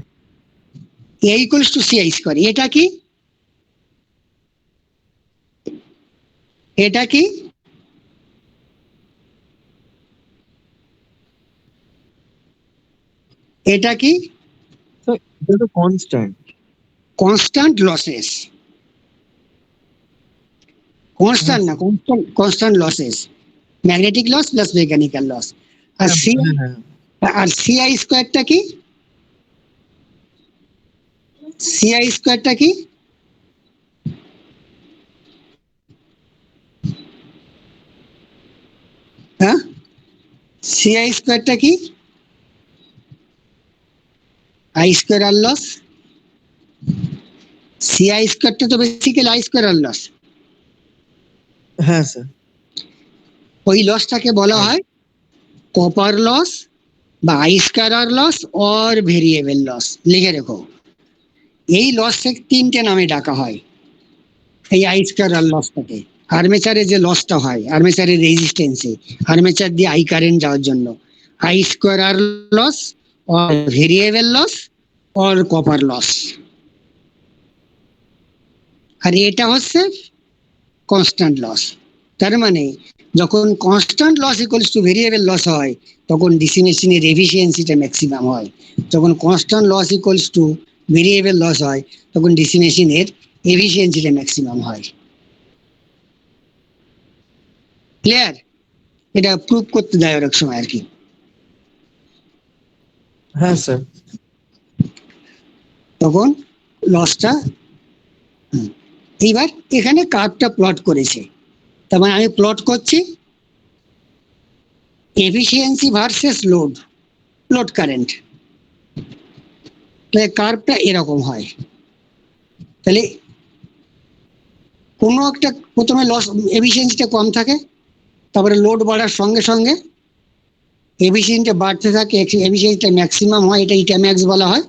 A equals to C I square, এটা কি? এটা কি? এটা কি? স্যার এটা তো কনস্ট্যান্ট। কনস্ট্যান্ট লসেস, কনস্ট্যান্ট না, constant losses, magnetic loss plus mechanical loss. আর সি, আর সিআই স্কোয়ারটা কি? সিআই স্কোয়ারটা কি? হ্যাঁ, সিআই স্কোয়ারটা কি? I square R loss. CI স্কোয়ারটা তো basically I square R loss. হ্যাঁ স্যার। ওই লসটাকে বলা হয় কপার লস বা I square R loss or variable loss. লিখে রেখো, এই লসকে তিনটে নামে ডাকা হয়। এই আই স্কোয়ার আর লসটাকে, আর্মেচারে যে লসটা হয় আর্মেচারের রেজিস্ট্যান্সে, আর্মেচার দিয়ে আই কারেন্ট যাওয়ার জন্য, I square R loss or variable loss or copper loss. আর এটা হচ্ছে কনস্ট্যান্ট লস। তার মানে যখন constant loss equals to variable loss হয় তখন ডিসি মেশিনের এফিসিয়েন্সিটা ম্যাক্সিমাম হয়। যখন constant loss equals to variable loss হয় তখন ডিসি মেশিনের এফিসিয়েন্সিটা ম্যাক্সিমাম হয়। ক্লিয়ার? এটা প্রুভ করতে দেয় অনেক সময় আর কি। হ্যাঁ স্যার। তখন লসটা, এইবার এখানে কার্ভটা প্লট করেছে, তার মানে আমি প্লট করছি efficiency versus load, load current. তাহলে কার্ভটা এরকম হয়। তাহলে কোনো একটা প্রথমে লস এফিসিয়েন্সিটা কম থাকে, তারপরে লোড বাড়ার সঙ্গে সঙ্গে এফিসিয়েন্সিটা বাড়তে থাকে, এফিসিয়েন্সিটা ম্যাক্সিমাম হয়, এটা ইটা ম্যাক্স বলা হয়।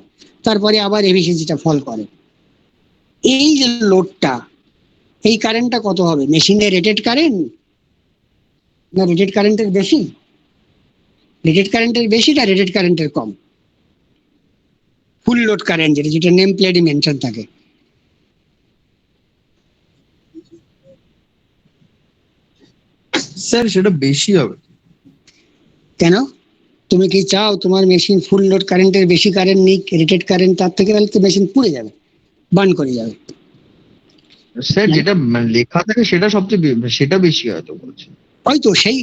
তারপরে আবার এফিসিয়েন্সিটা ফল করে। এই যে লোডটা, এই কারেন্টটা কত হবে? মেশিনের রেটেড কারেন্ট না রেটেড কারেন্টের বেশি? রেটেড কারেন্টের বেশি না রেটেড কারেন্টের কম? ফুল লোড কারেন্ট যেটা নেম প্লেটে মেনশন থাকে। স্যার সেটা বেশি হবে। কেন? তুমি কি চাও তোমার মেশিন ফুল লোড কারেন্টের বেশি কারেন্ট নিক, রেটেড কারেন্ট তার থেকে? তাহলে তো মেশিন পুড়ে যাবে, বার্ন করে যাবে। স্যার যেটা লেখা থাকে সেটা সবচেয়ে সেটা বেশি হয়তো বলছে। হয়তো সেই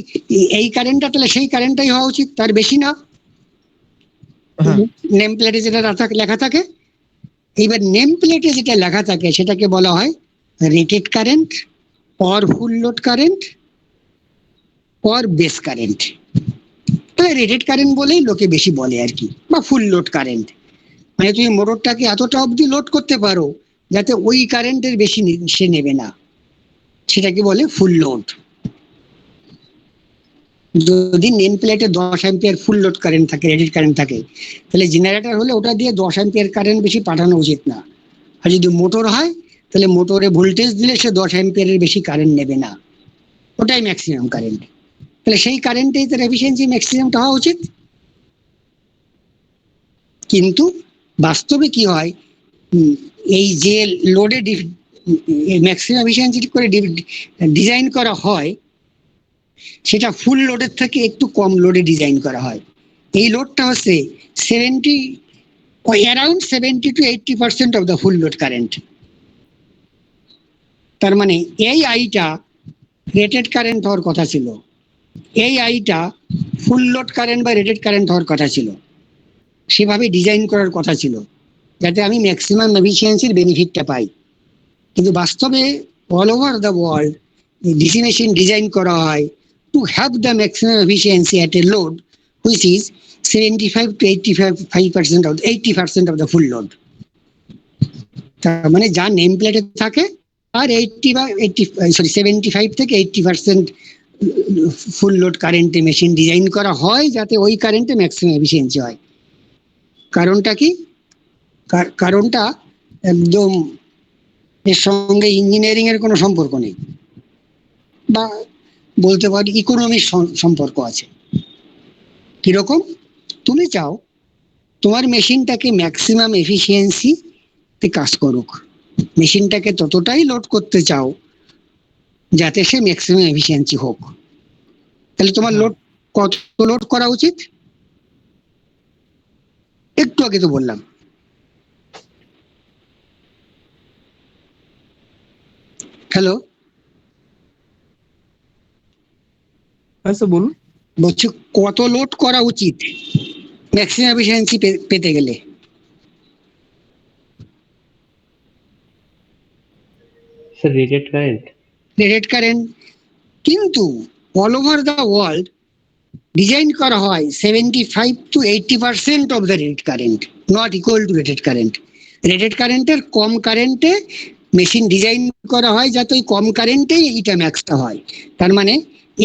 এই কারেন্টটা, তাহলে সেই কারেন্টটাই হওয়া উচিত, তার বেশি না। হ্যাঁ নেম প্লেটে যেটা লেখা থাকে, এইবার নেম প্লেটে যেটা লেখা থাকে সেটাকে বলা হয় rated current or full load current or base current. তাহলে রেটেড কারেন্ট বলেই লোকে বেশি বলে আর কি, বা ফুল লোড কারেন্ট। মানে তুমি মোটরটাকে এতটা অবধি লোড করতে পারো যাতে ওই কারেন্টের বেশি সে নেবে না, সেটাকে বলে ফুল লোড। যদি নেম প্লেটে 10 অ্যাম্পিয়ার ফুল লোড কারেন্ট থাকে, রেটেড কারেন্ট থাকে, তাহলে জেনারেটর হলে ওটা দিয়ে 10 অ্যাম্পিয়ার কারেন্ট বেশি পাঠানো উচিত না। আর যদি মোটর হয় তাহলে মোটরে ভোল্টেজ দিলে সে 10 অ্যাম্পিয়ারের বেশি কারেন্ট নেবে না, ওটাই ম্যাক্সিমাম কারেন্ট। তাহলে সেই কারেন্টেই তার এফিসিয়েন্সি ম্যাক্সিমামটা হওয়া উচিত। কিন্তু বাস্তবে কি হয়, এই যে লোডে ম্যাক্সিমাম এফিসিয়েন্সি করে ডিজাইন করা হয়, সেটা ফুল লোডের থেকে একটু কম লোডে ডিজাইন করা হয়। এই লোডটা হচ্ছে 70 around 70 to 80% of the full load current. তার মানে এই আইটা রেটেড কারেন্ট হওয়ার কথা ছিল, এই আইটা ফুল লোড কারেন্ট বা রেটেড কারেন্ট হওয়ার কথা ছিল, সেভাবে ডিজাইন করার কথা ছিল যাতে আমি ম্যাক্সিমাম এফিসিয়েন্সির বেনিফিটটা পাই। কিন্তু বাস্তবে all over the world DC machine design করা হয় to have the maximum efficiency at a load which is 75 to 80% of the full load। তার মানে যা নেম প্লেটে থাকে আর 75 থেকে 80% ফুল লোড কারেন্টে মেশিন ডিজাইন করা হয় যাতে ওই কারেন্টে ম্যাক্সিমাম এফিসিয়েন্সি হয়। কারণটা কি? কারণটা একদম এর সঙ্গে ইঞ্জিনিয়ারিং এর কোনো সম্পর্ক নেই, বা বলতে পারি ইকোনমির সম্পর্ক আছে। কিরকম? তুমি চাও তোমার মেশিনটাকে ম্যাক্সিমাম এফিসিয়েন্সি তে কাজ করুক, মেশিনটাকে ততটাই লোড করতে চাও যাতে সে ম্যাক্সিমাম এফিসিয়েন্সি হোক। তাহলে তোমার লোড কত লোড করা উচিত? একটু আগে তো বললাম। হ্যালো, আচ্ছা বলুন। বলছি কত লোড করা উচিত ম্যাক্সিমাম এফিসিয়েন্সি পেতে গেলে? Sir rated current. Rated current, কিন্তু all over the world design করা হয় 75 to 80% of the rated current, not equal to rated current. Rated কারেন্টের কম কারেন্টে মেশিন ডিজাইন করা হয় যাতে ওই কম কারেন্টেই এইটা ম্যাক্সটা হয়। তার মানে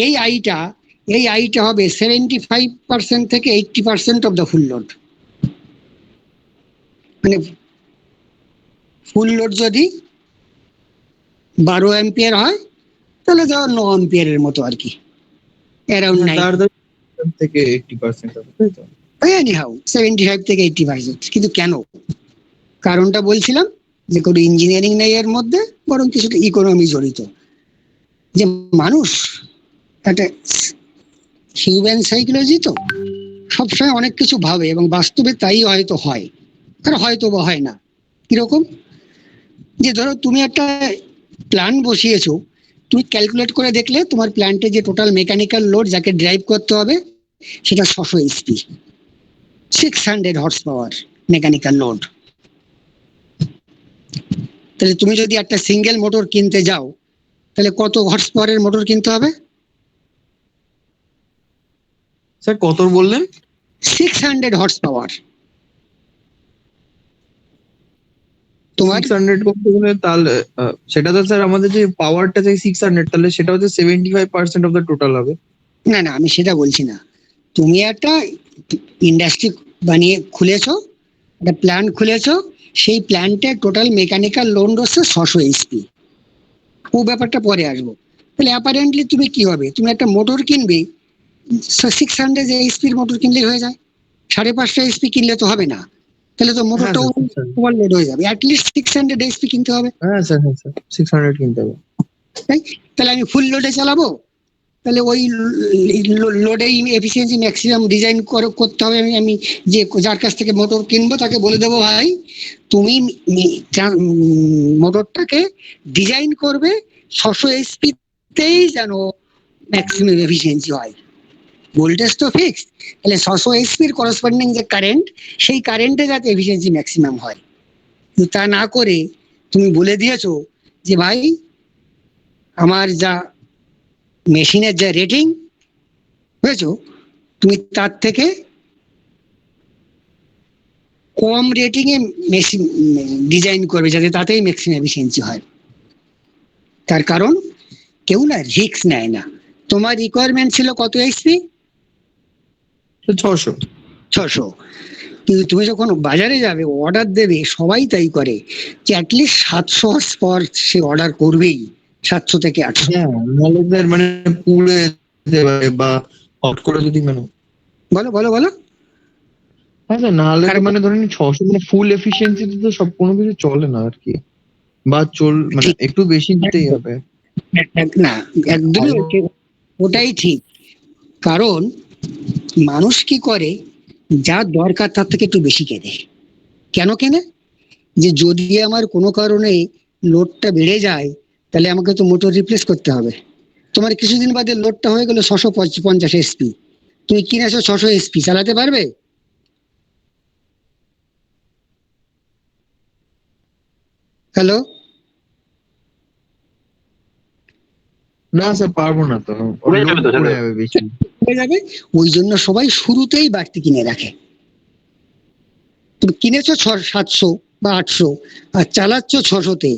এই আইটা হবে 75% থেকে 80% অফ দ্য ফুল লোড। মানে ফুল লোড যদি 12 অ্যাম্পিয়ার হয় তাহলে ধর 9 অ্যাম্পিয়ারের মতো আর কি, অ্যারাউন্ড থেকে 80% হবে, তাই তো? এনিহাউ 75 থেকে 80%। কিন্তু কেন? কারণটা বলছিলাম যে কোনো ইঞ্জিনিয়ারিং নেই এর মধ্যে, বরং কিছুটা ইকোনমি জড়িত। যে মানুষ একটা হিউম্যান সাইকোলজি, তো সবসময় অনেক কিছু ভাবে এবং বাস্তবে তাই হয়তো হয়, আর হয়তো বা হয় না। কিরকম? যে ধরো তুমি একটা প্ল্যান বসিয়েছো, তুমি ক্যালকুলেট করে দেখলে তোমার প্ল্যান্টে যে টোটাল মেকানিক্যাল লোড যাকে ড্রাইভ করতে হবে সেটা 600 HP, 600 horse power mechanical load. তাহলে তুমি যদি একটা সিঙ্গেল মোটর কিনতে যাও তাহলে কত হর্স পাওয়ারের মোটর কিনতে হবে? স্যার কত বললেন? 600 হর্স পাওয়ার। তোমার 600 করতে গেলে তাহলে সেটা তো স্যার আমাদের যে পাওয়ারটা যে 600, তাহলে সেটা হচ্ছে 75% অফ দ্য টোটাল হবে। না না, আমি সেটা বলছি না। তুমি একটা ইন্ডাস্ট্রি বানিয়ে খুলেছো, একটা প্ল্যান্ট খুলেছো, সেই প্ল্যান্টে টোটাল মেকানিক্যাল লোড হচ্ছে 600 HP। ও ব্যাপারটা পরে আসবো। তাহলে অ্যাপারেন্টলি তুমি কি হবে, তুমি একটা মোটর কিনবে 600 HPর মোটর কিনলেই হয়ে যায়, 550 HP কিনলে তো হবে না। তাহলে তো মোটরটা ওভারলোড হয়ে যাবে, অ্যাটলিস্ট 600 HP কিনতে হবে। হ্যাঁ স্যার, হ্যাঁ স্যার 600 কিনতে হবে। তাহলে আমি ফুল লোডে চালাবো তাহলে ওই লোডেই এফিসিয়েন্সি ম্যাক্সিমাম ডিজাইন করতে হবে। আমি যে যার কাছ থেকে মোটর কিনবো তাকে বলে দেবো, ভাই তুমি মোটরটাকে ডিজাইন করবে 600 এইচপিতেই যেন ম্যাক্সিমাম এফিসিয়েন্সি হয়। ভোল্টেজ তো ফিক্সড, তাহলে 600 এইচপির করসপন্ডিং যে কারেন্ট, সেই কারেন্টে যাতে এফিসিয়েন্সি ম্যাক্সিমাম হয়। তা না করে তুমি বলে দিয়েছো যে ভাই আমার যা মেশিনের যা রেটিং বুঝেছো, তুমি তার থেকে কম রেটিং এ মেশিন ডিজাইন করবে যাতে তাতেই ম্যাক্সিমাম এফিসিয়েন্সি হয়। তার কারণ কেউ না রিস্ক নেয় না। তোমার রিকোয়ারমেন্ট ছিল কত এইচপি? 600। 600। কিন্তু তুমি যখন বাজারে যাবে অর্ডার দেবে, সবাই তাই করে যে অ্যাটলিস্ট 700 হর্স পাওয়ার সে অর্ডার করবেই, 700 থেকে 800। হ্যাঁ, নলেজের মানে পুড়ে যেতে পারে বা হট করে যদি মানে বলো বলো বলো। হ্যাঁ স্যার, নাহলে তো মানে ধরেন 600 মানে ফুল এফিসিয়েন্সিতে তো সব কোনো কিছু চলে না আর কি, বা মানে একটু বেশি দিতেই হবে। না, একদমই ওটাই ঠিক। কারণ মানুষ কি করে, যা দরকার তার থেকে একটু বেশি কেনে। কেন কেনে? যে যদি আমার কোনো কারণে লোডটা বেড়ে যায় তাহলে আমাকে তো মোটর রিপ্লেস করতে হবে। তোমার কিছুদিন বাদে লোডটা হয়ে গেল 650 এসপি, তুমি কিনেছো 600 এসপি, চালাতে পারবে? হ্যালো, না স্যার, পারবো না তো, উড়ে যাবে তো পড়ে সেটা। যাবে বেশি। হয়ে যাবে। ওই জন্য সবাই শুরুতেই বাড়তি কিনে রাখে। তুমি কিনেছো 700 বা 800 আর চালাচ্ছ 600-তে,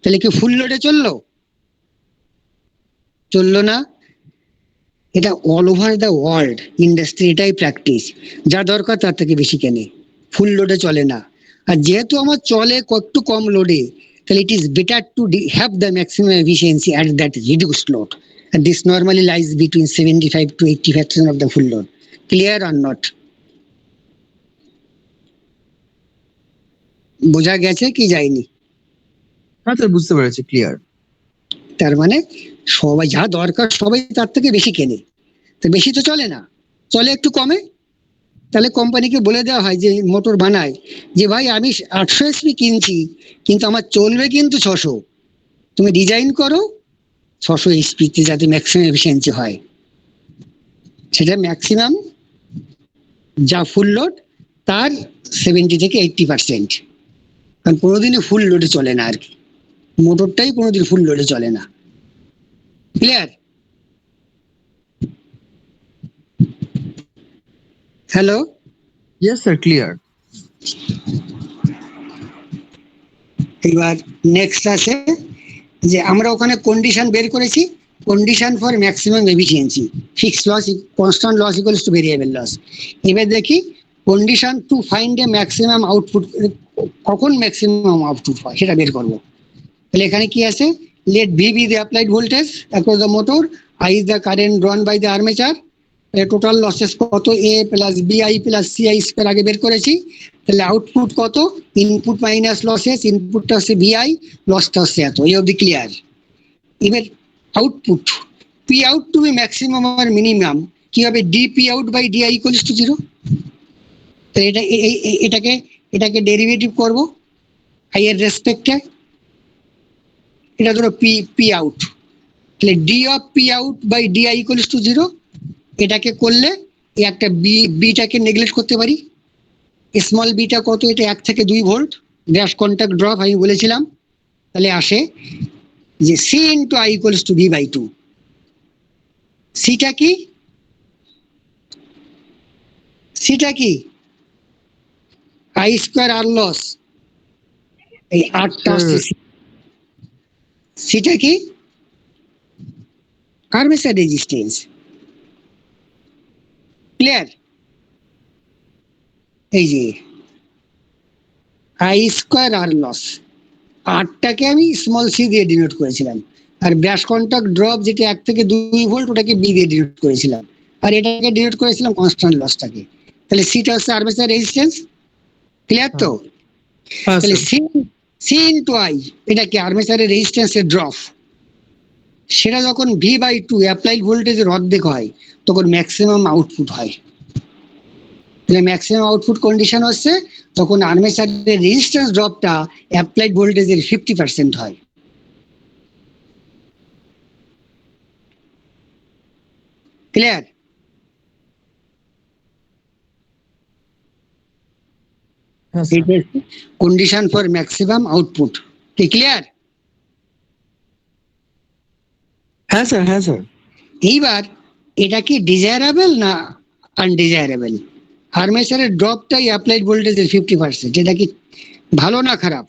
তাহলে কি ফুল লোডে চললো? চললো না। এটা all over the world industry এটাই প্র্যাকটিস, যা দরকার তার থেকে বেশি কেনে, ফুল লোডে চলে না। আর যেহেতু আমার চলে একটু কম লোডে, তাহলে it is better to have the maximum efficiency at that reduced load, and this normally lies between 75 to 85% of the full load. Clear or not? বোঝা গেছে কি যায়নি? হ্যাঁ স্যার, বুঝতে পেরেছি, ক্লিয়ার। তার মানে সবাই যা দরকার সবাই তার থেকে বেশি কেনে, তো বেশি তো চলে না, চলে একটু কমে। তাহলে কোম্পানিকে বলে দেওয়া হয় যে মোটর বানায় যে ভাই আমি 800 এসপি কিনছি কিন্তু আমার চলবে কিন্তু 600, তুমি ডিজাইন করো 600 এসপিতে যাতে ম্যাক্সিমাম এফিসিয়েন্সি হয়। সেটা ম্যাক্সিমাম যা ফুল লোড তার 70 থেকে 80%, কারণ কোনোদিনই ফুল লোডে চলে না আর কি, মোটরটাই কোনোদিন ফুল লোডে চলে না। Clear? Hello, yes sir, clear. এবার নেক্সট আছে যে আমরা ওখানে কন্ডিশন বের করেছি, condition for maximum efficiency, fixed loss, constant loss equals to variable loss. এবার দেখি condition to find a maximum output, কখন ম্যাক্সিমাম আউটপুট হয় সেটা বের করবো। তাহলে এখানে কি আছে, let V be the applied voltage across the motor, I is the current drawn by the armature, total losses কত, এ plus BI plus CI square আগে বের করেছি। তাহলে আউটপুট কত, ইনপুট মাইনাস লসেস, ইনপুটটা হচ্ছে বিআই, লসটা হচ্ছে এত। এই অবধি ক্লিয়ার? এবার output P out to be maximum আর মিনিমাম কি হবে, D P out by DI equals to 0। তো এটাকে ডেরিভেটিভ করব আই এর রেসপেক্টে, এটা ধরো পি পি আউট, তাহলে D of P out by DI equals to 0। এটাকে করলে এই একটা বিটাকে নেগলেক্ট করতে পারি। স্মল বিটা কত, এটা 1 থেকে 2 ভোল্ট ড্যাশ কন্ট্যাক্ট ড্রপ আমি বলেছিলাম। তাহলে আসে যে C into I equals to V by 2। সিটা কি, সিটা কি আই স্কোয়ার আর লস, এই আটটা আসছে। সিটা কি আর্মেচার রেজিস্ট্যান্স। ক্লিয়ার? এই যে আই স্কোয়ার আর লস, আটটাকে আমি স্মল সি দিয়ে ডিনোট করেছিলাম, আর ব্রাশ কন্ট্যাক্ট ড্রপ যেটা 1 থেকে 2 ভোল্ট ওটাকে বি দিয়ে ডিনোট করেছিলাম, আর এটাকে ডিনোট করেছিলাম কনস্ট্যান্ট লসটাকে। তাহলে সিটা হচ্ছে আর্মেচার রেজিস্ট্যান্স। ক্লিয়ার তো? তাহলে সি ইন্টু আই, এটা কি আর্মেচারের রেজিস্ট্যান্সের ড্রপ। সেটা যখন V/2 অ্যাপ্লাইড ভোল্টেজের অর্ধেক হয় তখন ম্যাক্সিমাম আউটপুট হয়। তাহলে ম্যাক্সিমাম আউটপুট কন্ডিশন হচ্ছে তখন আর্মেচারের রেজিস্ট্যান্স ড্রপটা অ্যাপ্লাইড ভোল্টেজের 50% হয়। ক্লিয়ার? হ্যাঁ sir. Condition for maximum output. কি ক্লিয়ার? হ্যাঁ স্যার, হ্যাঁ স্যার। এইবার এটা কি ডিজায়ারেবল না আনডিজায়ারেবল? আর্মেচারের ড্রপটাই অ্যাপ্লাইড ভোল্টেজের 50%, এটা কি ভালো না খারাপ?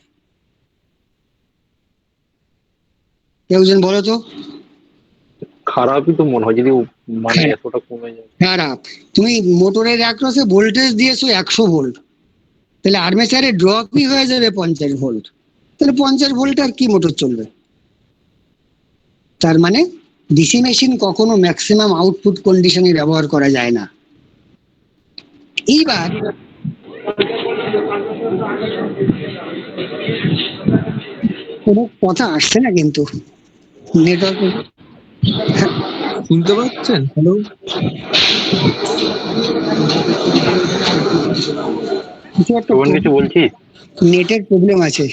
কেউজন বলো তো। খারাপই তো মনে হয়, যদি মানে হ্যাঁ। এতটা কমে যায়। খারাপ। তুমি মোটরের অ্যাক্রসে ভোল্টেজ দিয়েছো 100 ভোল্ট, তাহলে আর্মেচারের ড্রপই হয়ে যাবে 50 ভোল্ট। তাহলে 50 ভোল্ট আর কি মোটর চলবে? তার মানে ডিসি মেশিন কখনো ম্যাক্সিমাম আউটপুট কন্ডিশনে ব্যবহার করা যায় না। এইবার কোনো কথা আসছে না কিন্তু নেটওয়ার্ক। শুনতে পাচ্ছেন? হ্যালো? কিছু একটা শোভন, কিছু বলছিস? নেটের প্রবলেম আছে।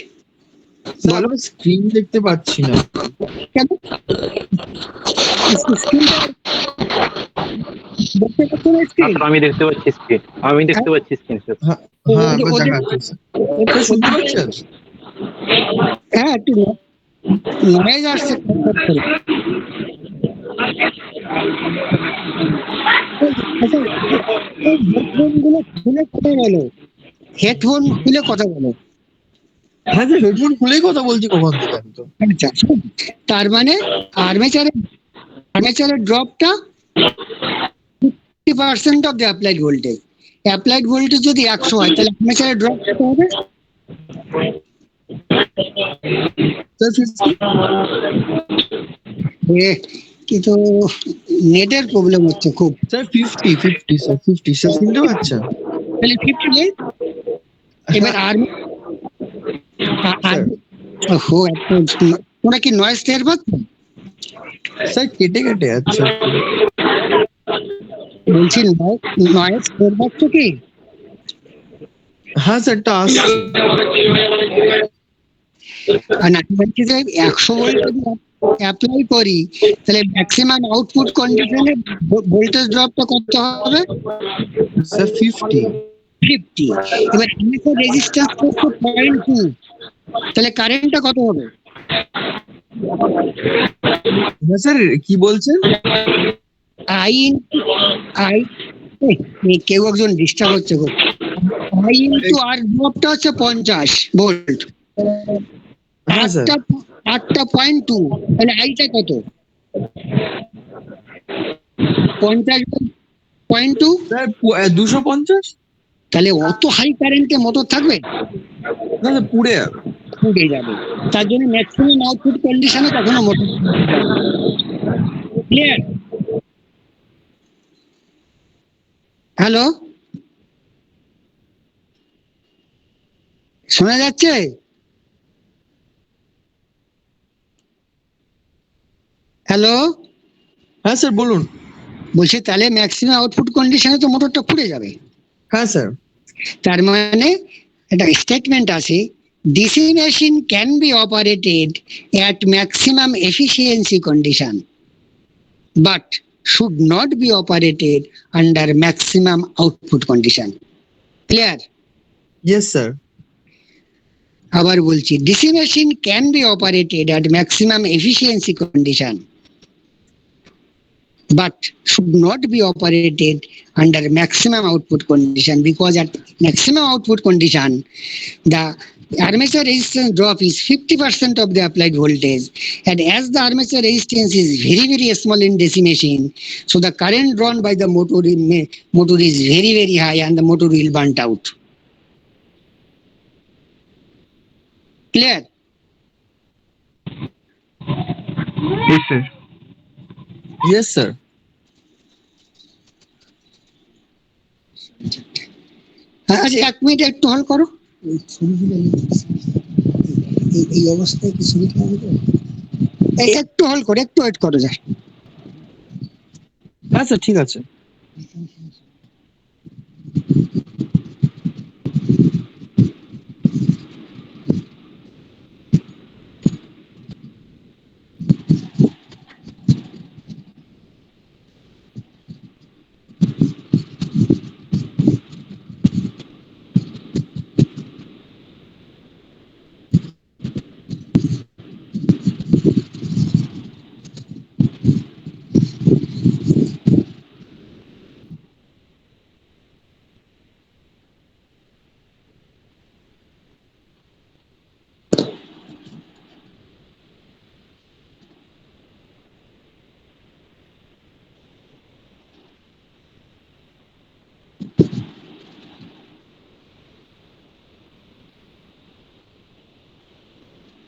বলো। স্ক্রিন দেখতে পাচ্ছি না। কেন? স্ক্রিনটা দেখতে পাচ্ছ না স্ক্রিন? আমি দেখতে পাচ্ছি স্ক্রিন, আমি দেখতে পাচ্ছি স্ক্রিন। হ্যাঁ, হ্যাঁ, এবার দেখা যাচ্ছে। স্যার শুনতে পাচ্ছেন? হ্যাঁ, একটু নয়েজ আসছে। হেডফোন গুলো খুলে কথা বলো, হেডফোন খুলে কথা বলো। হ্যাঁ স্যার, হেডফোন খুলেই কথা বলছি কখন থেকে আমি তো। আচ্ছা, তার মানে আর্মেচারের ড্রপটা 50% of the applied voltage. Applied voltage যদি 100 হয় তাহলে আর্মেচারের ড্রপ কত হবে? স্যার 50। কিন্তু নেটের প্রবলেম হচ্ছে খুব। স্যার 50 স্যার, 50 স্যার, শুনতে পাচ্ছেন? তাহলে 50 এবার তোমরা কি নয়েজ টের পাচ্ছ? স্যার কেটে কেটে যাচ্ছে। বলছি নয়েজ টের পাচ্ছ কি? হ্যাঁ স্যার, টা আসছে। আর না বলছি যে 100 ভোল্ট যদি অ্যাপ্লাই করি তাহলে ম্যাক্সিমাম আউটপুট কন্ডিশনে ভোল্টেজ ড্রপটা কত হবে? স্যার 50। 50। এবার ইনিশিয়াল রেজিস্ট্যান্স করতে 0.2, তাহলে কারেন্টটা কত হবে? হ্যাঁ স্যার, কি বলছেন? আই কেউ একজন ডিস্টার্ব হচ্ছে গো। আই ইন্টু আর ড্রপটা হচ্ছে 50 ভোল্ট। হ্যাঁ স্যার। 8.2, তাহলে আইটা কত? 50.2। স্যার 250। তাহলে অত হাই কারেন্টে মোটর থাকবে না স্যার, পুড়ে যাবে। পুড়ে যাবে। তার জন্য ম্যাক্সিমাম আউটপুট কন্ডিশনে কখনো মোটর ক্লিয়ার? হ্যালো, শোনা যাচ্ছে? হ্যালো, হ্যাঁ স্যার বলুন। বলছি তাহলে ম্যাক্সিমাম আউটপুট কন্ডিশনে তো মোটরটা পুড়ে যাবে। হ্যাঁ স্যার। তার মানে একটা স্টেটমেন্ট আছে, DC machine can be operated at maximum efficiency condition but should not be operated under maximum output condition. Clear? Yes sir. আবার বলছি, DC machine can be operated at maximum efficiency condition but should not be operated under maximum output condition, because at maximum output condition the armature resistance drop is 50% of the applied voltage, and as the armature resistance is very small in DC machine, so the current drawn by the motor is very high and the motor will burn out. Clear? Yes, sir. Yes sir. আচ্ছা, 1 minute একটু হল করো। এই অবস্থায় কি সুবিধা হবে? এই একটু হোল্ড করো, একটু ওয়েট করো যা। হ্যাঁ স্যার ঠিক আছে।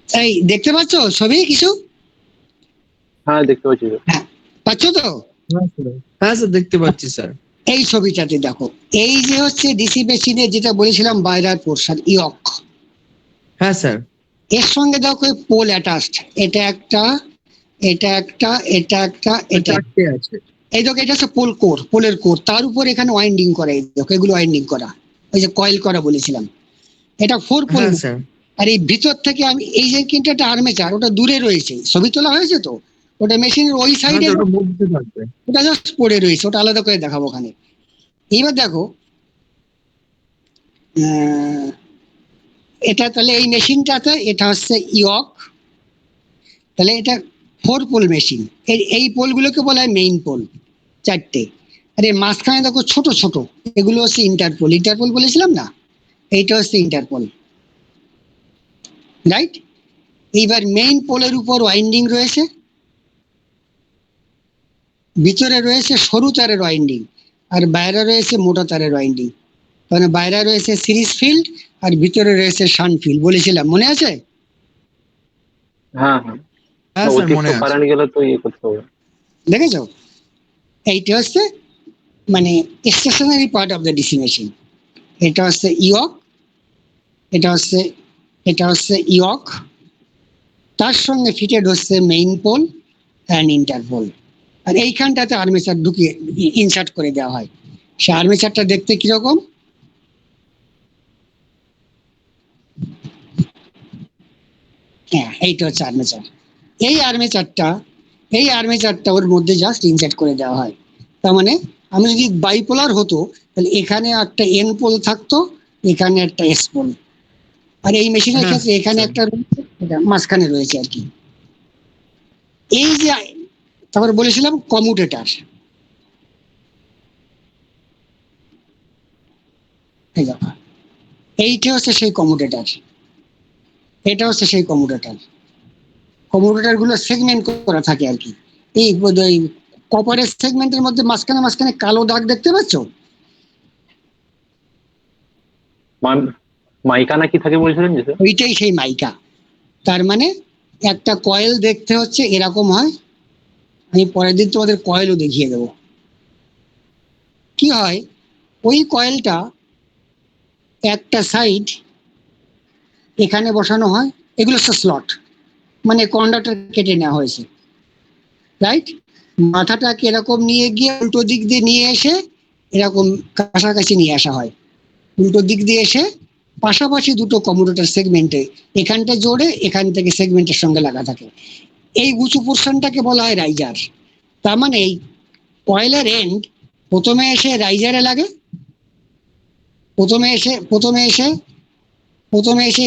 এই দেখতে পাচ্ছ ছবি কিছু? হ্যাঁ দেখতে পাচ্ছি তো। হ্যাঁ, পাচ্ছ তো? হ্যাঁ স্যার দেখতে পাচ্ছি স্যার। এই ছবিটাতে দেখো, এই যে হচ্ছে ডিসি মেশিনে যেটা বলেছিলাম বাইরার পোর্শন ইয়ক, হ্যাঁ স্যার। এর সঙ্গে দেখো পোল অ্যাটাচড, এটা একটা, এটা একটা, এটা একটা, এটা চারটে আছে। এই দেখো, এটা হচ্ছে পোল কোর, পোলের কোর, তার উপর এখানে ওয়াইন্ডিং করা, এই দেখো এগুলো ওয়াইন্ডিং করা, ওই যে কয়েল করা বলেছিলাম, এটা 4 পোল। হ্যাঁ স্যার। আর এই ভিতর থেকে আমি এই যে কিন্তু একটা আর্মেচার, ওটা দূরে রয়েছে, ছবি তোলা হয়েছে তো, ওটা মেশিনের ওই হ্যাঁ সাইডে, স্যার, ওটা মধ্যে থাকবে। ওটা জাস্ট পড়ে রয়েছে, ওটা আলাদা করে দেখাবো ওখানে। এইবার দেখো এটা তাহলে এই মেশিনটাতে এটা হচ্ছে ইয়ক, তাহলে এটা 4 পোল মেশিন, এই পোলগুলোকে বলা হয় মেইন পোল, চারটে। আর এর মাঝখানে দেখো ছোট ছোট, এগুলো হচ্ছে ইন্টারপোল, ইন্টারপোল বলেছিলাম না, এইটা হচ্ছে ইন্টারপোল, রাইট? এইবার মেইন পোলের উপর ওয়াইন্ডিং রয়েছে, ভিতরে রয়েছে সরু তারের ওয়াইন্ডিং, আর বাইরে রয়েছে মোটা তারের ওয়াইন্ডিং, মানে বাইরে রয়েছে সিরিজ ফিল্ড আর ভিতরে রয়েছে শান্ট ফিল্ড, বলেছিলাম মনে আছে? হ্যাঁ হ্যাঁ, হ্যাঁ স্যার অতিরিক্ত মনে আছে। কারেন্ট গেলে তো ইয়ে করতে হবে। দেখেছো? এইটা হচ্ছে মানে stationary part of the DC machine, এটা হচ্ছে ইয়ক, এটা হচ্ছে, এটা হচ্ছে ইয়ক, তার সঙ্গে ফিটেড হচ্ছে মেইন পোল অ্যান্ড ইন্টারপোল, আর এইখানটাতে আর্মেচার ঢুকিয়ে ইনসার্ট করে দেওয়া হয়। সে আর্মেচারটা দেখতে কিরকম, হ্যাঁ এইটা হচ্ছে আর্মেচার। এই আর্মেচারটা, এই আর্মেচারটা ওর মধ্যে জাস্ট ইনসার্ট করে দেওয়া হয়। তার মানে আমি যদি বাইপোলার হতো, তাহলে এখানে একটা এন পোল থাকতো, এখানে একটা এস পোল, আর এই মেশিনের হ্যাঁ, ক্ষেত্রে এখানে স্যার। একটা রয়েছে, এটা মাঝখানে রয়েছে আর কি। এই যে তারপরে বলেছিলাম কমিউটেটর, এই দেখো এইটা হচ্ছে সেই কমিউটেটর, এটা হচ্ছে সেই কমিউটেটর, কমিউটেটর গুলো সেগমেন্ট করা থাকে আর কি। এই কপারের সেগমেন্টের মধ্যে মাঝখানে মাঝখানে কালো দাগ দেখতে পাচ্ছ, মাইকা নাকি থাকে বলছিলেন যে? ওইটাই সেই মাইকা। তার মানে একটা কয়েল দেখতে হচ্ছে এরকম হয়, আমি পরের দিন তোমাদের কয়েলও দেখিয়ে দেবো। কি হয়, ওই কয়েলটা একটা সাইড এখানে বসানো হয়, এগুলো হচ্ছে স্লট, মানে কন্ডাক্টর কেটে নেওয়া হয়েছে, রাইট? মাথাটাকে এরকম নিয়ে গিয়ে উল্টো দিক দিয়ে নিয়ে এসে এরকম কাছাকাছি নিয়ে আসা হয়, উল্টো দিক দিয়ে এসে পাশাপাশি দুটো কমিউটেটর সেগমেন্টে, এখানটা জোড়ে এখান থেকে সেগমেন্টের সঙ্গে লাগা থাকে, এই উঁচু পোর্শনটাকে বলা হয় রাইজার। তার মানে এই কয়েলের এন্ড প্রথমে এসে রাইজারে লাগে, প্রথমে এসে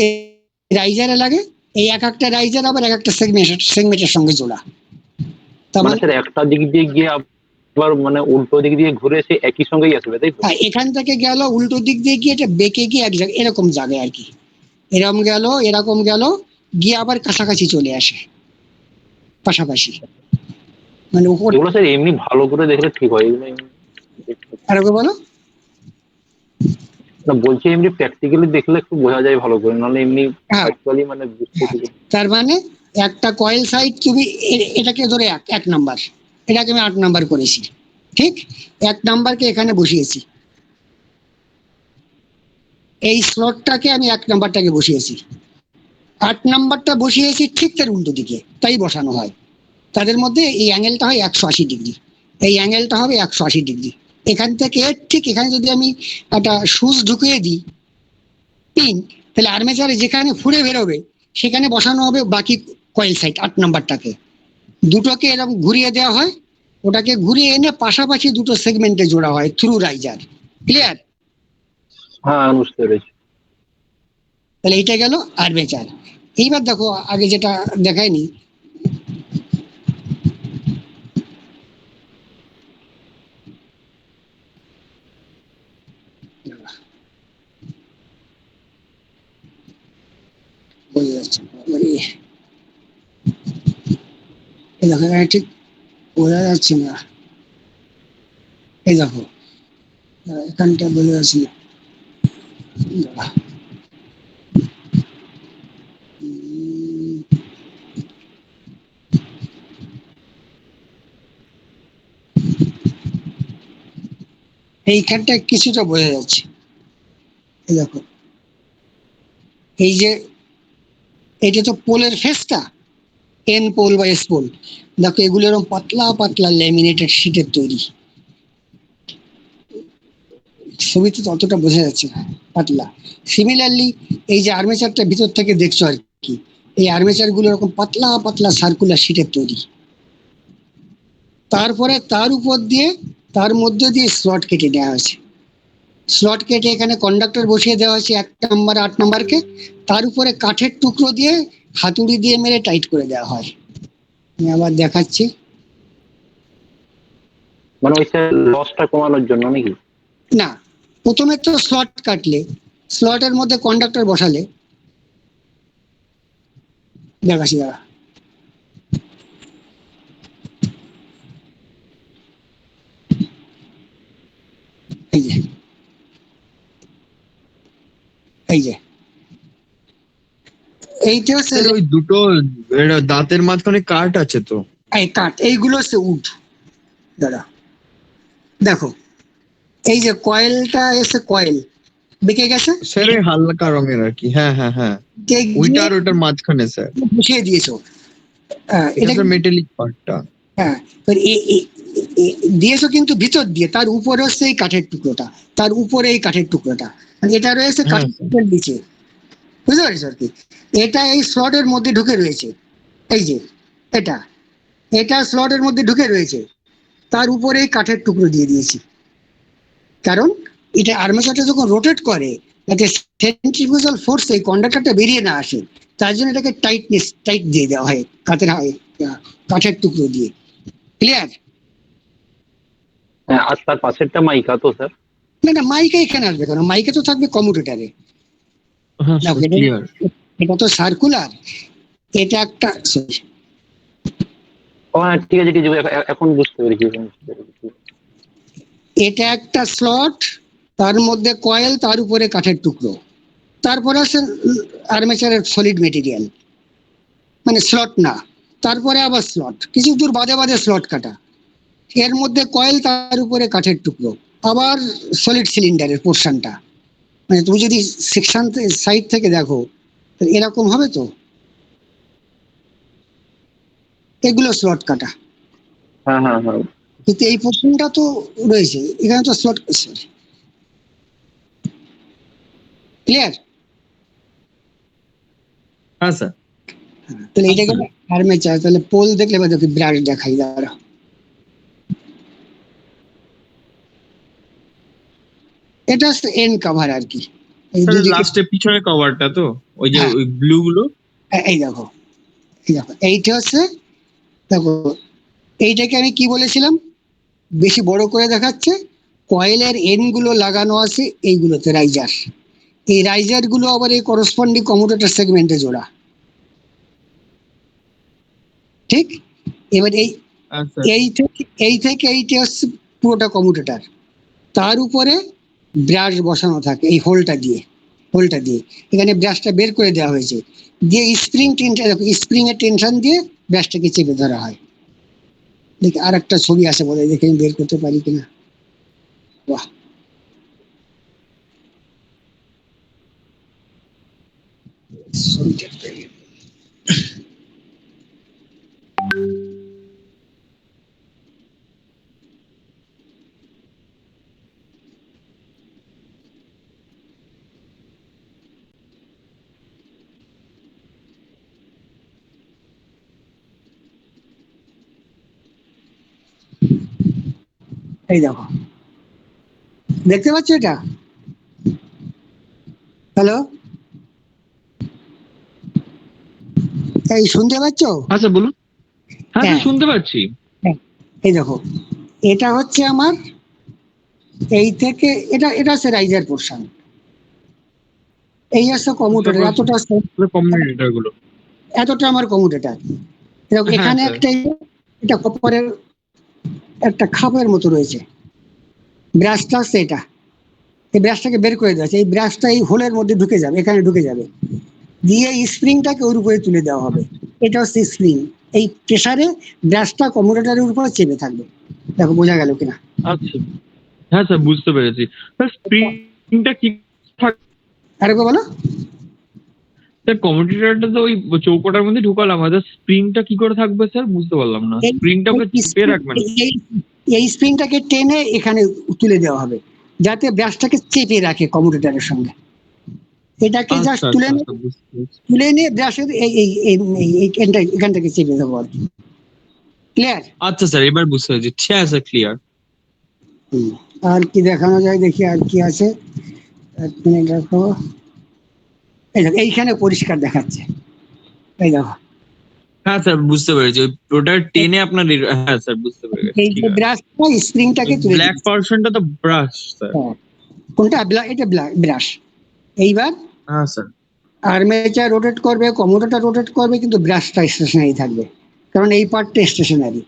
রাইজারে লাগে, এই এক একটা রাইজার আবার এক একটা সেগমেন্টের সঙ্গে জোড়া। তার মানে মানে স্যার একটা দিক দিয়ে গিয়ে আবার মানে উল্টো দিক দিয়ে ঘুরে এসে একই সঙ্গেই আসবে, তাই তো? এখান থেকে গেল উল্টো দিক দিয়ে গিয়ে এটা বেঁকে গিয়ে এক জায়গায় এরকম জায়গায় আর কি, এরকম গেল এরকম গেল, গিয়ে আবার কাছাকাছি চলে আসে, পাশাপাশি, মানে উপর। এগুলো স্যার এমনি ভালো করে দেখলে ঠিক হয়, এগুলো আর বলো, না বলছি এমনি প্র্যাকটিক্যালি দেখলে একটু বোঝা যায় ভালো করে, নাহলে এমনি হ্যাঁ ভার্চুয়ালি মানে বুঝতে হ্যাঁ, ঠিক। তার মানে একটা কয়েল সাইড তুমি এটাকে ধরে এক নাম্বার, এটাকে আমি 8 নাম্বার করেছি, ঠিক? 1 নাম্বারকে এখানে বসিয়েছি, এই স্লটটাকে আমি 1 নাম্বারটাকে বসিয়েছি, 8 নাম্বারটা বসিয়েছি ঠিক তার উল্টো দিকে, তাই বসানো হয়। তাদের মধ্যে এই অ্যাঙ্গেলটা হয় 180°, এই অ্যাঙ্গেলটা হবে 180°। এখান থেকে ঠিক এখানে যদি আমি একটা সুচ ঢুকিয়ে দিই পিন, তাহলে আর্মেচারে যেখানে ফুঁড়ে বেরোবে সেখানে বসানো হবে বাকি কয়েল সাইড 8 নাম্বারটাকে। দুটোকে এরকম ঘুরিয়ে দেওয়া হয়, ওটাকে ঘুরিয়ে এনে পাশাপাশি দুটো সেগমেন্টে জোড়া হয় থ্রু রাইজার। ক্লিয়ার? হ্যাঁ বুঝতে পেরেছি। তাহলে এইটা গেল আর্মেচার। এইবার দেখো আগে যেটা দেখায়নি, বোঝা যাচ্ছে না, এই দেখো এখানে ঠিক বোঝা যাচ্ছে না, এই দেখো এখানটা বোঝা যাচ্ছে না। এইখানটা কিছুটা বোঝা যাচ্ছে, এই দেখো এই যে এটা তো পোলের ফেসটা, এন পোল বা এস পোল, দেখো এগুলো এরকম পাতলা পাতলা ল্যামিনেটেড শিটের তৈরি। ছবিতে তো অতটা বোঝা যাচ্ছে না, পাতলা। সিমিলারলি এই যে আর্মেচারটা ভিতর থেকে দেখছো আর কি, এই আর্মেচার গুলো এরকম পাতলা পাতলা সার্কুলার শিটের তৈরি। তারপরে তার উপর দিয়ে তার মধ্যে দিয়ে স্লট কেটে নেওয়া হয়েছে। স্লট কেটে এখানে কন্ডাক্টর বসিয়ে দেওয়া হয়েছে 1 নাম্বার 8 নাম্বারকে, তার উপরে কাঠের টুকরো দিয়ে হাতুড়ি দিয়ে মেরে টাইট করে দেওয়া হয়। আমি আবার দেখাচ্ছি। মানে ওই লসটা কমানোর জন্য নাকি? না, প্রথমে তো স্লট কাটলে, স্লটের মধ্যে কন্ডাক্টর বসালে, দেখাচ্ছি দাঁড়া, এই যে এই যে এইটা হচ্ছে স্যার ওই দুটো দাঁতের মাঝখানে কাট আছে তো? এই কাঠ, এইগুলো হচ্ছে উড। দাঁড়া দেখো, এই যে কয়েলটা এসে কয়েল বেঁকে গেছে, স্যার ওই হালকা রঙের আর কি, হ্যাঁ হ্যাঁ হ্যাঁ, টেক ওইটা দিয়ে আর ওইটার মাঝখানে স্যার। বসিয়ে দিয়েছো। এটা এটা স্যার মেটালিক পার্টটা। হ্যাঁ, এবার দিয়েছো কিন্তু ভিতর দিয়ে, তার উপরে হচ্ছে এই কাঠের টুকরোটা, তার উপরে এই কাঠের টুকরোটা, আর এটা রয়েছে হ্যাঁ কাঠের স্যার। টুকরোর নিচে। বুঝতে পারছো আর কি? এটা এই স্লটের মধ্যে ঢুকে রয়েছে, এই যে এটা, এটা স্লটের মধ্যে ঢুকে রয়েছে, তার উপরে এই কাঠের টুকরো দিয়ে দিয়েছি। কারণ এটা আর্মেচারটা যখন রোটেট করে, যাতে সেন্ট্রিফিউগাল ফোর্স এই কন্ডাক্টরটা বেরিয়ে না আসে, তার জন্য এটাকে টাইট দিয়ে দেওয়া হয় কাঠের টুকরো দিয়ে। ক্লিয়ার? হ্যাঁ, আর তার পাশেরটা মাইকা তো স্যার? না না, মাইকে এখানে আসবে কেন, মাইকে তো থাকবে কমিউটেটারে। হ্যাঁ দেখো স্যার, ক্লিয়ার। এটা তো সার্কুলার, এটা একটা sorry, ও হ্যাঁ ঠিক আছে ঠিক আছে, এখন বুঝতে পেরেছি এখন বুঝতে পেরেছি। এটা একটা স্লট, তার মধ্যে কয়েল, তার উপরে কাঠের টুকরো, তারপরে আছে আর্মেচারের সলিড মেটেরিয়াল, মানে স্লট না, তারপরে আবার স্লট, কিছু দূর বাদে বাদে স্লট কাটা, এর মধ্যে কয়েল, তার উপরে কাঠের টুকরো, আবার সলিড সিলিন্ডারের পোর্শনটা। মানে তুমি যদি সেকশন সাইড থেকে দেখো এরকম হবে তো, এগুলো স্লট কাটা, হ্যাঁ হ্যাঁ হ্যাঁ। কিন্তু এই পোর্শনটা তো রয়েছে, এখানে তো স্লট। ক্লিয়ার? হ্যাঁ স্যার। তাহলে এটা গেল আর্মেচার। তাহলে পোল দেখলে বা দেখি ব্রাশ দেখাই, দাঁড়া এটা হচ্ছে এন্ড কভার আর কি, এই স্যার দুদিকে। লাস্টে পিছনে কভারটা তো, ওই যে হ্যাঁ, ওই ব্লু গুলো। এই দেখো, এই দেখো এইটা হচ্ছে, দেখো এইটাকে আমি কি বলেছিলাম, বেশি বড় করে দেখাচ্ছে, কয়েলের এন্ড গুলো লাগানো আছে এইগুলোতে রাইজার, এই রাইজার গুলো আবার এই করসপন্ডিং কমিউটেটর সেগমেন্টে জোড়া। ঠিক? এবার এই হ্যাঁ স্যার। এই থেকে এইটা হচ্ছে পুরোটা কমিউটেটর, তার উপরে ব্রাশ বসানো থাকে এই হোলটা দিয়ে এখানে ব্রাশটা বের করে দেওয়া হয়েছে, দিয়ে স্প্রিং এর টেনশন দিয়ে ব্রাশটাকে চেপে ধরা হয়। দেখি আর একটা ছবি আছে বলে, দেখে আমি বের করতে পারি কিনা। বাহ, ছবিটা এই দেখো, দেখতে পাচ্ছ এটা? হ্যালো, এই শুনতে পাচ্ছ? আচ্ছা বলুন। হ্যাঁ হ্যাঁ, স্যার শুনতে পাচ্ছি। হ্যাঁ, এই দেখো, এটা হচ্ছে আমার এই থেকে এটা এটা হচ্ছে রাইজার পোর্শন, এই হচ্ছে কমিউটেটর, কমিউনিকেটর গুলো। এতটা আমার কমিউটেটর। হ্যাঁ এখানে স্যার। একটা এটা কপারের একটা খাপের মতো রয়েছে, ব্রাশটা হচ্ছে এটা, এই ব্রাশটাকে বের করে দেওয়া হচ্ছে, এই ব্রাশটা এই হোলের মধ্যে ঢুকে যাবে, এখানে ঢুকে যাবে, দিয়ে এই স্প্রিংটাকে ওর উপরে তুলে দেওয়া হবে। এটা হচ্ছে স্প্রিং, এই প্রেসারে ব্রাশটা কমিউটেটরের উপরে চেপে থাকবে। দেখো বোঝা গেল কিনা? আচ্ছা হ্যাঁ স্যার বুঝতে পেরেছি। স্যার স্প্রিংটা কি থাকবে? আরেকবার বলো। স্যার কমিউনিকেটরটা তো ওই চৌকোটার মধ্যে ঢুকালাম, আর স্প্রিংটা কি করে থাকবে স্যার বুঝতে পারলাম না। এই স্প্রিংটা ওকে এই চেপে রাখবেন? এই- এই স্প্রিংটাকে টেনে এখানে তুলে দেওয়া হবে, যাতে ব্রাশটাকে চেপে রাখে কমিউটেটরের সঙ্গে। এটাকে জাস্ট আচ্ছা তুলে আচ্ছা নেবে, আচ্ছা বুঝতে পেরেছি। তুলে নিয়ে ব্রাশের এখান থেকে চেপে দেবো আর কি। ক্লিয়ার? আচ্ছা স্যার এবার বুঝতে পেরেছি। হ্যাঁ স্যার ক্লিয়ার। আর কি দেখানো যায় দেখি, আর কি আছে। এক মিনিট দেখো, এই দেখো এইখানে পরিষ্কার দেখাচ্ছে, এই দেখো, হ্যাঁ স্যার বুঝতে পেরেছি, ওটা টেনে আপনার হ্যাঁ স্যার বুঝতে পেরে গেছি, এই ঠিক যে আছে। ব্রাশটা স্প্রিংটাকে তুলে ব্ল্যাক দিচ্ছে। পার্সনটা তো ব্রাশ স্যার। হ্যাঁ, কোনটা? এটা ব্রাশ। এইবার হ্যাঁ স্যার। আর্মেচার রোটেট করবে, কমিউটেটর রোটেট করবে, কিন্তু ব্রাশটা স্টেশনারি থাকবে, কারণ এই পার্টটা স্টেশনারি।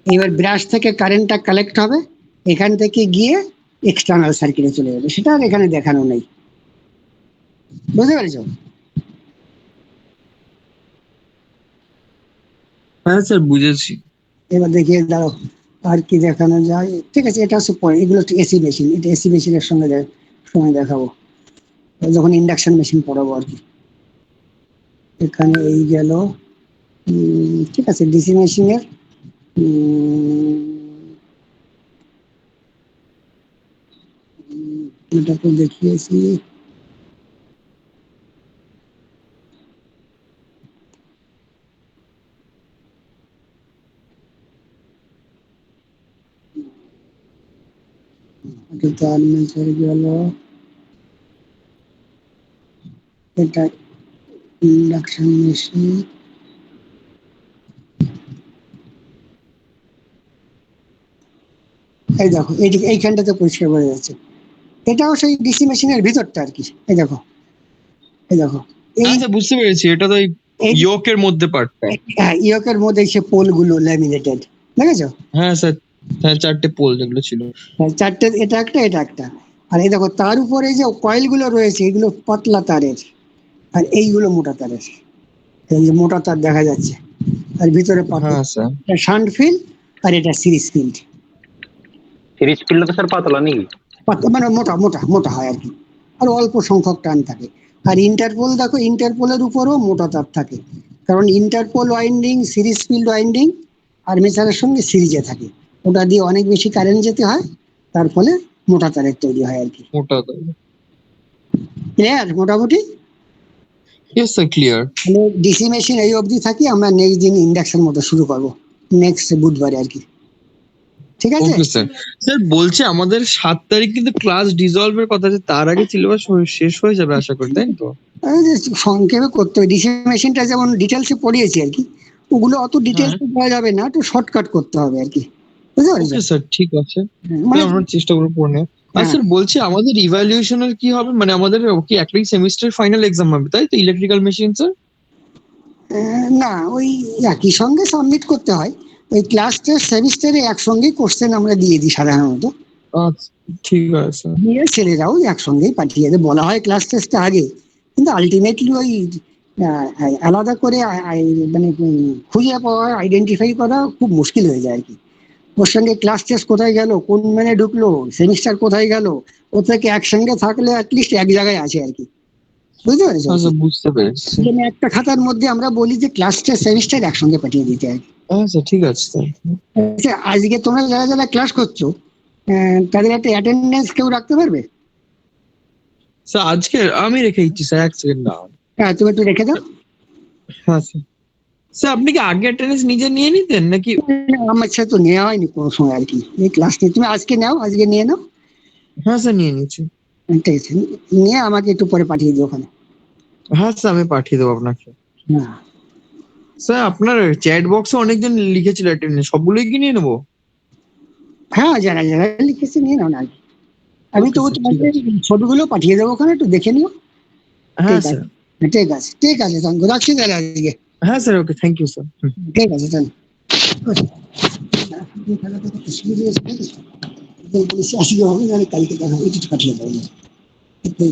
এবার ব্রাশ থেকে কারেন্টটা কালেক্ট হবে, এখান থেকে গিয়ে এক্সটার্নাল সার্কিটে চলে যাবে, সেটা আর এখানে দেখানো নেই। বুঝতে পেরেছো? হ্যাঁ স্যার বুঝেছি। এবার দেখিয়ে দাও আর কি দেখানো যায়। ঠিক আছে, এটা হচ্ছে পয়েন্ট, এগুলো হচ্ছে এসি মেশিন, এটা এসি মেশিনের সঙ্গে সময় দেখাবো যখন ইন্ডাকশন মেশিন পড়াবো আর কি। এখানে এই গেল, ঠিক আছে, ডিসি মেশিনের এটা তো দেখিয়েছি। এটা তো আর্মেচার গেল, এটা ইন্ডাকশন মেশিন। এই দেখো এইখানটাতে পরিষ্কার বোঝা যাচ্ছে, এটাও সেই ডিসি মেশিনের ভিতরটা আর কি। এই দেখো, এই দেখো, এই হ্যাঁ স্যার বুঝতে পেরেছি, এটা তো এই ইয়োকের মধ্যে পার্টটা। ইয়কের মধ্যে সে পোল গুলো ল্যামিনেটেড, দেখেছো? হ্যাঁ স্যার। হ্যাঁ চারটে পোল যেগুলো ছিল। চারটে, এটা একটা, এটা একটা। আর এই দেখো তার উপরে যে কয়েল গুলো রয়েছে, এগুলো পাতলা তারের, আর এইগুলো মোটা তারের। এই যে মোটা তার দেখা যাচ্ছে, আর ভিতরে পাতলা, হ্যাঁ স্যার। এটা শান্ট ফিল্ড আর এটা সিরিজ ফিল্ড। সিরিজ ফিল্ড তো স্যার পাতলা নাকি? মানে মোটা মোটা মোটা হয় আর কি, আর অল্প সংখ্যক টান থাকে। আর ইন্টারপোল দেখো, ইন্টারপোলের উপরও মোটা তার থাকে, কারণ interpole winding series field winding আর্মেচারের সঙ্গে সিরিজে থাকে, ওটা দিয়ে অনেক বেশি কারেন্ট যেতে হয়, তার ফলে মোটা তারের তৈরি হয় আর কি। মোটা তো। ক্লিয়ার মোটামুটি? Yes sir clear. তাহলে ডিসি মেশিন এই অবধি থাকি, আমরা নেক্সট দিন ইন্ডাকশন মতো শুরু করবো, নেক্সট বুধবারে আর কি। ঠিক আছে? Okay sir. স্যার বলছি আমাদের 7 তারিখ কিন্তু ক্লাস ডিসলভের কথা আছে, তার আগে সিলেবাস শেষ হয়ে যাবে আশা করি, তাই তো? এই যে সংক্ষেপে করতে হবে, ডিসি মেশিনটা যেমন ডিটেলসে পড়িয়েছি আর কি, ওগুলো অত ডিটেলস হ্যাঁ। পাওয়া যাবে না, একটু শর্টকাট করতে হবে আর কি। বুঝতে পারছো? ওকে স্যার ঠিক আছে। মানে আমরা চেষ্টা করবো পড়ে নেওয়ার। আর হ্যাঁ, স্যার বলছি আমাদের ইভ্যালুয়েশনের কি হবে, মানে আমাদের কি একটাই সেমিস্টার ফাইনাল এক্সাম হবে তাই তো, ইলেকট্রিক্যাল মেশিন স্যার? না, ওই একই সঙ্গে সাবমিট করতে হয়, ওই ক্লাস টেস্ট সেমিস্টারে একসঙ্গে কোশ্চেন আমরা দিয়ে দিই সাধারণত, আচ্ছা ঠিক আছে। দিয়ে ছেলেরাও একসঙ্গেই পাঠিয়ে দেয়, বলা হয় ক্লাস টেস্টটা আগে, কিন্তু আলটিমেটলি ওই আলাদা করে মানে খুঁজে পাওয়া, আইডেন্টিফাই করা খুব মুশকিল হয়ে যায় আর কি। ওর সঙ্গে ক্লাস টেস্ট কোথায় গেল, কোন মানে ঢুকলো, সেমিস্টার কোথায় গেল, ও থেকে একসঙ্গে থাকলে অ্যাটলিস্ট এক জায়গায় আছে আর কি। বুঝতে পেরেছো? আচ্ছা বুঝতে পেরেছি। এই জন্য একটা খাতার মধ্যে আমরা বলি যে ক্লাস টেস্ট সেমিস্টার একসঙ্গে পাঠিয়ে দিতে আর কি। আচ্ছা ঠিক আছে স্যার। আচ্ছা, আজকে তোমরা যারা যারা ক্লাস করছো, তাদের একটা অ্যাটেন্ডেন্স কেউ রাখতে পারবে? স্যার আজকে আমি রেখে দিচ্ছি স্যার, 1 সেকেন্ড না। হ্যাঁ, তুমি একটু রেখে দাও। হ্যাঁ স্যার। স্যার আপনি কি আগে অ্যাটেন্ডেন্স নিজে নিয়ে নিতেন নাকি? আমার সাথে তো নেওয়া হয়নি কোনো সময় আর কি, এই ক্লাস নিয়ে তুমি আজকে নাও, আজকে নিয়ে নাও। হ্যাঁ স্যার নিয়ে নিচ্ছি। ঠিক আছে, নিয়ে আমাকে একটু পরে পাঠিয়ে দিও ওখানে। হ্যাঁ স্যার আমি পাঠিয়ে দেবো আপনাকে। হ্যাঁ স্যার আপনার চ্যাট বক্সে অনেকজন লিখেছিল অ্যাটেন্ডেন্স, সবগুলোই কি নিয়ে নেবো? হ্যাঁ, যারা যারা লিখেছে নিয়ে নাও না। আমি Okay, তো sir, ঠিক তোমাকে আছে। ছবিগুলো পাঠিয়ে দেবো ওখানে, একটু দেখে নিও। হ্যাঁ ঠিক আছে, স্যার। ঠিক আছে, ঠিক আছে, তাহলে রাখছি তাহলে আজকে। হ্যাঁ sir, okay, thank you sir. ঠিক আছে তাহলে। আজকে হবে না, কালকে দেখা হবে, একটু পাঠিয়ে দেবো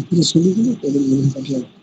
পুরো ছবিগুলো পাঠিয়ে দেবো।